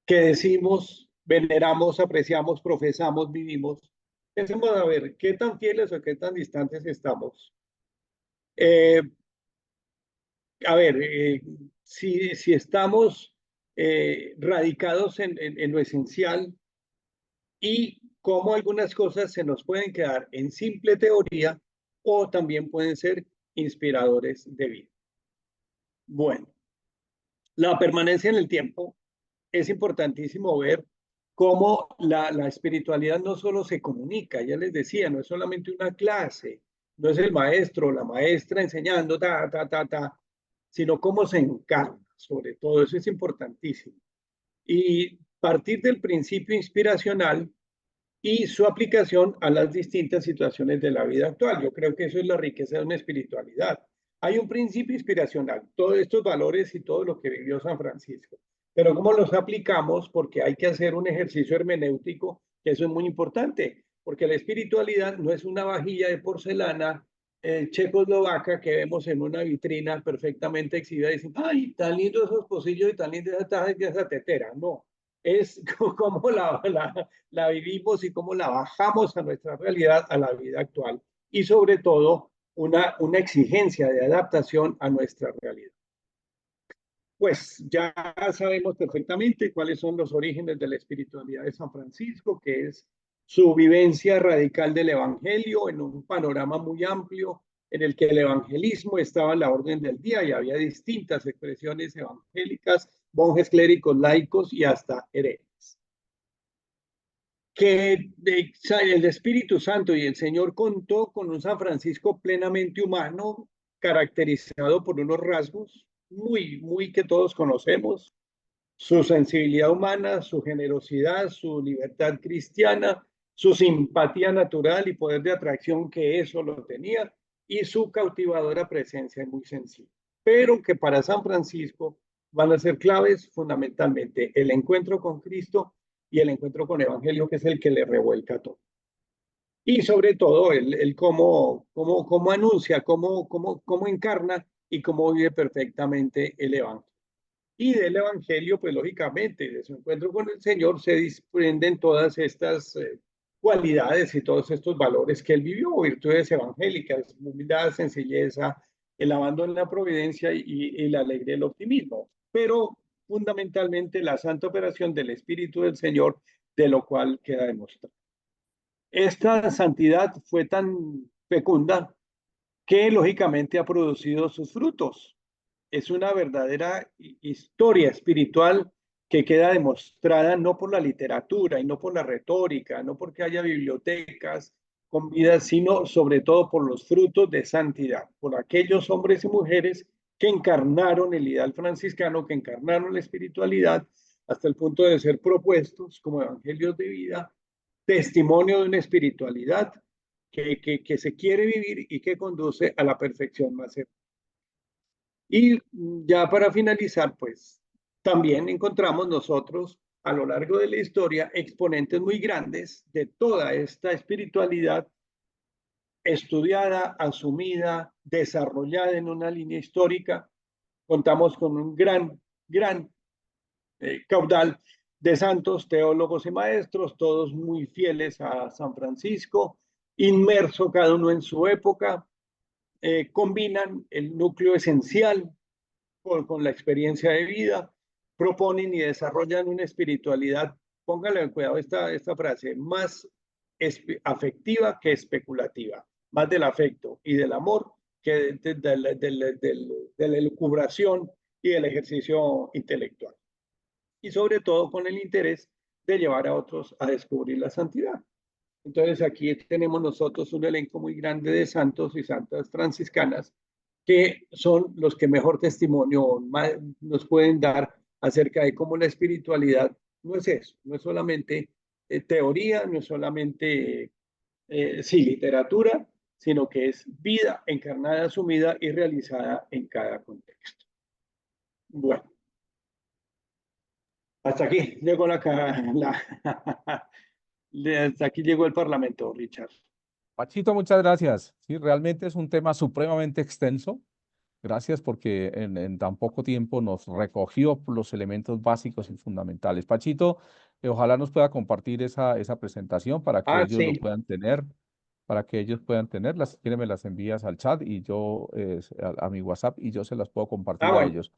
que decimos, veneramos, apreciamos, profesamos, vivimos, empecemos a ver qué tan fieles o qué tan distantes estamos. A ver, si estamos radicados en lo esencial y cómo algunas cosas se nos pueden quedar en simple teoría o también pueden ser inspiradores de vida. Bueno, la permanencia en el tiempo es importantísimo ver cómo la espiritualidad no solo se comunica, ya les decía, no es solamente una clase, no es el maestro o la maestra enseñando, sino cómo se encarna, sobre todo, eso es importantísimo. Y partir del principio inspiracional y su aplicación a las distintas situaciones de la vida actual. Yo creo que eso es la riqueza de una espiritualidad. Hay un principio inspiracional, todos estos valores y todo lo que vivió San Francisco, pero cómo los aplicamos, porque hay que hacer un ejercicio hermenéutico, que eso es muy importante, porque la espiritualidad no es una vajilla de porcelana checoslovaca que vemos en una vitrina perfectamente exhibida y dicen, ay, tan lindos esos pocillos y tan linda esa taza y esa tetera. No, es cómo la vivimos y cómo la bajamos a nuestra realidad, a la vida actual. Y sobre todo, una exigencia de adaptación a nuestra realidad. Pues ya sabemos perfectamente cuáles son los orígenes de la espiritualidad de San Francisco, que es su vivencia radical del Evangelio en un panorama muy amplio en el que el evangelismo estaba en la orden del día y había distintas expresiones evangélicas, monjes, clérigos, laicos y hasta herejes. Que el Espíritu Santo y el Señor contó con un San Francisco plenamente humano, caracterizado por unos rasgos muy que todos conocemos, su sensibilidad humana, su generosidad, su libertad cristiana, su simpatía natural y poder de atracción que eso lo tenía, y su cautivadora presencia muy sencilla. Pero que para San Francisco van a ser claves fundamentalmente el encuentro con Cristo y el encuentro con el Evangelio, que es el que le revuelca todo. Y sobre todo el cómo anuncia, cómo encarna y cómo vive perfectamente el Evangelio. Y del Evangelio, pues lógicamente, de su encuentro con el Señor se desprenden todas estas cualidades y todos estos valores que él vivió, virtudes evangélicas, humildad, sencilleza, el abandono en la providencia y la alegría, el optimismo. Pero fundamentalmente la santa operación del Espíritu del Señor, de lo cual queda demostrado. Esta santidad fue tan fecunda que lógicamente ha producido sus frutos. Es una verdadera historia espiritual que queda demostrada no por la literatura y no por la retórica, no porque haya bibliotecas con vida, sino sobre todo por los frutos de santidad, por aquellos hombres y mujeres que encarnaron el ideal franciscano, que encarnaron la espiritualidad hasta el punto de ser propuestos como evangelios de vida, testimonio de una espiritualidad que se quiere vivir y que conduce a la perfección más cercana. Y ya para finalizar, pues también encontramos nosotros a lo largo de la historia exponentes muy grandes de toda esta espiritualidad estudiada, asumida, desarrollada en una línea histórica. Contamos con un gran caudal de santos, teólogos y maestros, todos muy fieles a San Francisco, inmerso cada uno en su época, combinan el núcleo esencial con la experiencia de vida, proponen y desarrollan una espiritualidad, póngale cuidado esta frase, más afectiva que especulativa, más del afecto y del amor que de la elucubración y del ejercicio intelectual. Y sobre todo con el interés de llevar a otros a descubrir la santidad. Entonces aquí tenemos nosotros un elenco muy grande de santos y santas franciscanas que son los que mejor testimonio nos pueden dar acerca de cómo la espiritualidad no es eso, no es solamente teoría, no es solamente literatura, sino que es vida encarnada, asumida y realizada en cada contexto. Bueno, hasta aquí llegó hasta aquí llegó el Parlamento, Richard. Pachito, muchas gracias. Sí, realmente es un tema supremamente extenso. Gracias porque en tan poco tiempo nos recogió los elementos básicos y fundamentales. Pachito, ojalá nos pueda compartir esa presentación para que ellos lo Sí. puedan tener, para que ellos puedan tenerlas. Si quieren, me las envías al chat y yo a mi WhatsApp y yo se las puedo compartir a Bueno. ellos.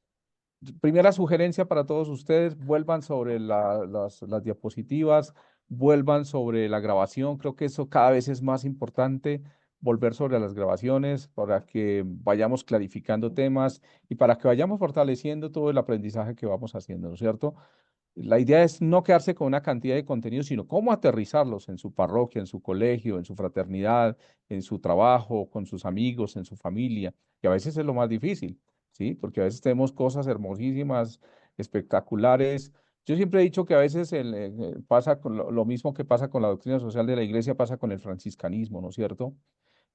Primera sugerencia para todos ustedes, vuelvan sobre las diapositivas, vuelvan sobre la grabación. Creo que eso cada vez es más importante, volver sobre las grabaciones para que vayamos clarificando temas y para que vayamos fortaleciendo todo el aprendizaje que vamos haciendo, ¿no es cierto? La idea es no quedarse con una cantidad de contenidos, sino cómo aterrizarlos en su parroquia, en su colegio, en su fraternidad, en su trabajo, con sus amigos, en su familia, que a veces es lo más difícil. ¿Sí? Porque a veces tenemos cosas hermosísimas, espectaculares. Yo siempre he dicho que a veces pasa con lo mismo que pasa con la doctrina social de la iglesia, pasa con el franciscanismo, ¿no es cierto?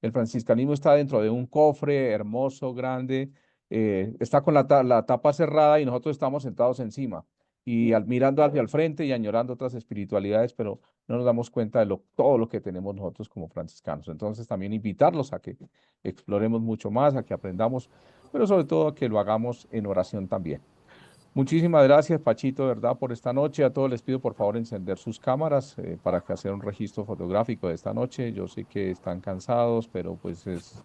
El franciscanismo está dentro de un cofre hermoso, grande, está con la tapa cerrada y nosotros estamos sentados encima y mirando hacia el frente y añorando otras espiritualidades, pero no nos damos cuenta de todo lo que tenemos nosotros como franciscanos. Entonces también invitarlos a que exploremos mucho más, a que aprendamos, pero sobre todo a que lo hagamos en oración también. Muchísimas gracias, Pachito, de verdad, por esta noche. A todos les pido, por favor, encender sus cámaras para que hacer un registro fotográfico de esta noche. Yo sé que están cansados, pero pues es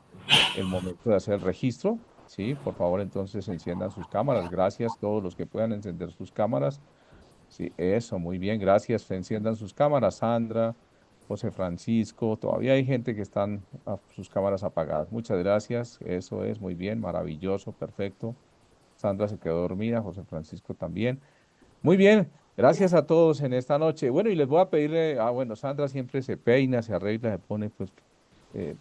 el momento de hacer el registro. Sí, por favor, entonces enciendan sus cámaras. Gracias a todos los que puedan encender sus cámaras. Sí, eso, muy bien, gracias. Enciendan sus cámaras, Sandra, José Francisco. Todavía hay gente que están sus cámaras apagadas. Muchas gracias. Eso es, muy bien, maravilloso, perfecto. Sandra se quedó dormida, José Francisco también. Muy bien, gracias a todos en esta noche. Bueno, y les voy a pedir, bueno, Sandra siempre se peina, se arregla, se pone pues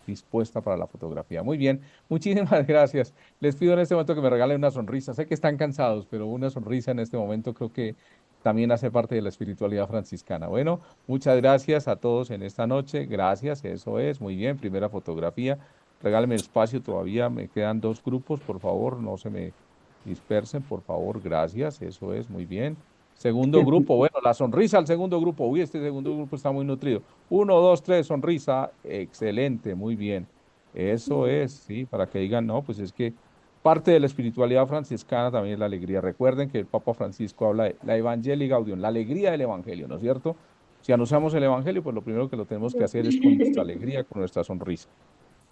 dispuesta para la fotografía. Muy bien, muchísimas gracias. Les pido en este momento que me regalen una sonrisa. Sé que están cansados, pero una sonrisa en este momento creo que también hace parte de la espiritualidad franciscana. Bueno, muchas gracias a todos en esta noche. Gracias, eso es, muy bien. Primera fotografía. Regálenme espacio todavía, me quedan 2 grupos, por favor, no se me dispersen, por favor, gracias, eso es, muy bien. Segundo grupo, bueno, la sonrisa al segundo grupo. Uy, este segundo grupo está muy nutrido. 1, 2, 3, sonrisa. Excelente, muy bien. Eso es, sí, para que digan, no, pues es que parte de la espiritualidad franciscana también es la alegría. Recuerden que el Papa Francisco habla de la Evangelii Gaudium, la alegría del Evangelio, ¿no es cierto? Si anunciamos el Evangelio, pues lo primero que lo tenemos que hacer es con nuestra alegría, con nuestra sonrisa.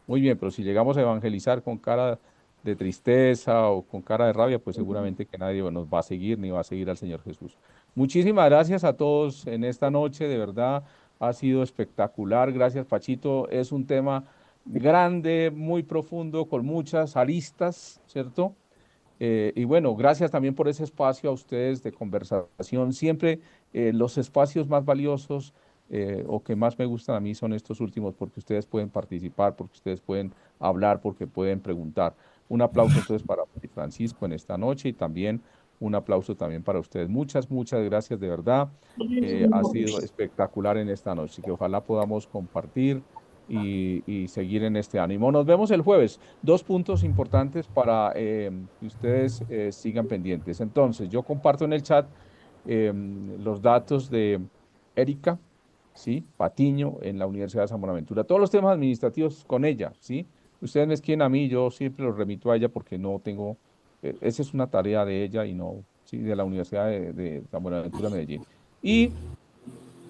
Muy bien, pero si llegamos a evangelizar con cara de tristeza o con cara de rabia, pues seguramente que nadie nos va a seguir ni va a seguir al Señor Jesús. Muchísimas gracias a todos en esta noche, de verdad ha sido espectacular. Gracias, Pachito. Es un tema grande, muy profundo, con muchas aristas, ¿cierto? Y bueno, gracias también por ese espacio a ustedes de conversación. Siempre los espacios más valiosos o que más me gustan a mí son estos últimos porque ustedes pueden participar, porque ustedes pueden hablar, porque pueden preguntar. Un aplauso entonces para Francisco en esta noche y también un aplauso también para ustedes. Muchas, muchas gracias de verdad. Ha sido espectacular en esta noche, que ojalá podamos compartir y seguir en este ánimo. Nos vemos el jueves. 2 puntos importantes para que ustedes sigan pendientes. Entonces, yo comparto en el chat los datos de Erika, ¿sí? Patiño, en la Universidad de San Buenaventura. Todos los temas administrativos con ella, ¿sí? Ustedes me escriben a mí, yo siempre los remito a ella porque no tengo, esa es una tarea de ella y no, ¿sí? De la Universidad de San Buenaventura, Medellín. Y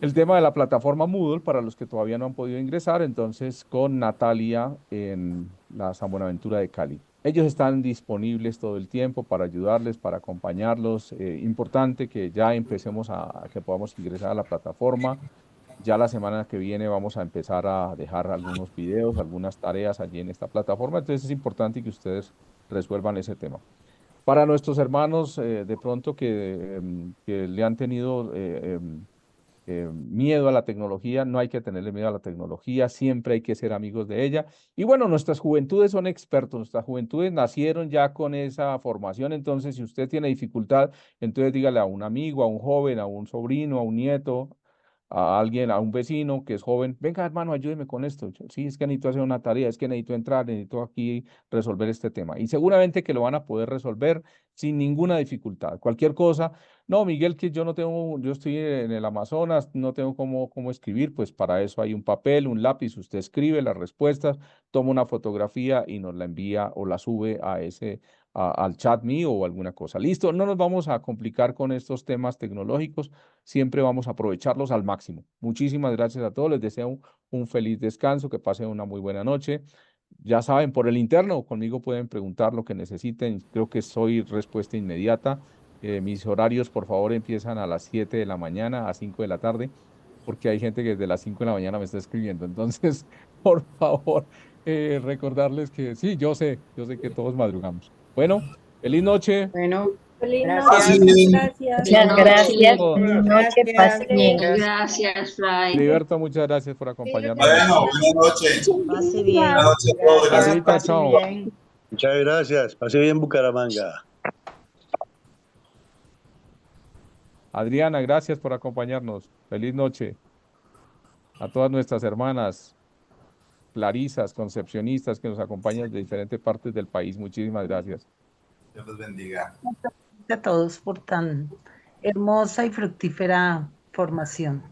el tema de la plataforma Moodle, para los que todavía no han podido ingresar, entonces con Natalia en la San Buenaventura de Cali. Ellos están disponibles todo el tiempo para ayudarles, para acompañarlos. Importante que ya empecemos a que podamos ingresar a la plataforma. Ya la semana que viene vamos a empezar a dejar algunos videos, algunas tareas allí en esta plataforma. Entonces es importante que ustedes resuelvan ese tema. Para nuestros hermanos, de pronto que le han tenido miedo a la tecnología, no hay que tenerle miedo a la tecnología, siempre hay que ser amigos de ella. Y bueno, nuestras juventudes son expertos, nuestras juventudes nacieron ya con esa formación, entonces si usted tiene dificultad, entonces dígale a un amigo, a un joven, a un sobrino, a un nieto, a alguien, a un vecino que es joven, venga hermano, ayúdeme con esto. Sí, es que necesito hacer una tarea, es que necesito entrar, necesito aquí resolver este tema. Y seguramente que lo van a poder resolver sin ninguna dificultad. Cualquier cosa, no, Miguel, que yo no tengo, yo estoy en el Amazonas, no tengo cómo escribir, pues para eso hay un papel, un lápiz, usted escribe las respuestas, toma una fotografía y nos la envía o la sube a al chat mío o alguna cosa. Listo, no nos vamos a complicar con estos temas tecnológicos, siempre vamos a aprovecharlos al máximo. Muchísimas gracias a todos, les deseo un feliz descanso, que pasen una muy buena noche. Ya saben, por el interno, conmigo pueden preguntar lo que necesiten, creo que soy respuesta inmediata. Mis horarios, por favor, empiezan a las 7 de la mañana, a 5 de la tarde, porque hay gente que desde las 5 de la mañana me está escribiendo. Entonces, por favor, recordarles que sí, yo sé que todos madrugamos. Bueno, feliz noche. Bueno, Feliz gracias. noche, Gracias. gracias. Muchas gracias. Todos. Buenas noches. Pase bien. Gracias, Fray. Heriberto, muchas gracias por acompañarnos. Bueno, buenas noches. Pase bien. Buenas noches a todos. Gracias. Andreita, Pase chao. bien. Muchas gracias. Pase bien Bucaramanga. Adriana, gracias por acompañarnos. Feliz noche. A todas nuestras hermanas, clarisas, concepcionistas que nos acompañan de diferentes partes del país. Muchísimas gracias. Dios los bendiga. A todos por tan hermosa y fructífera formación.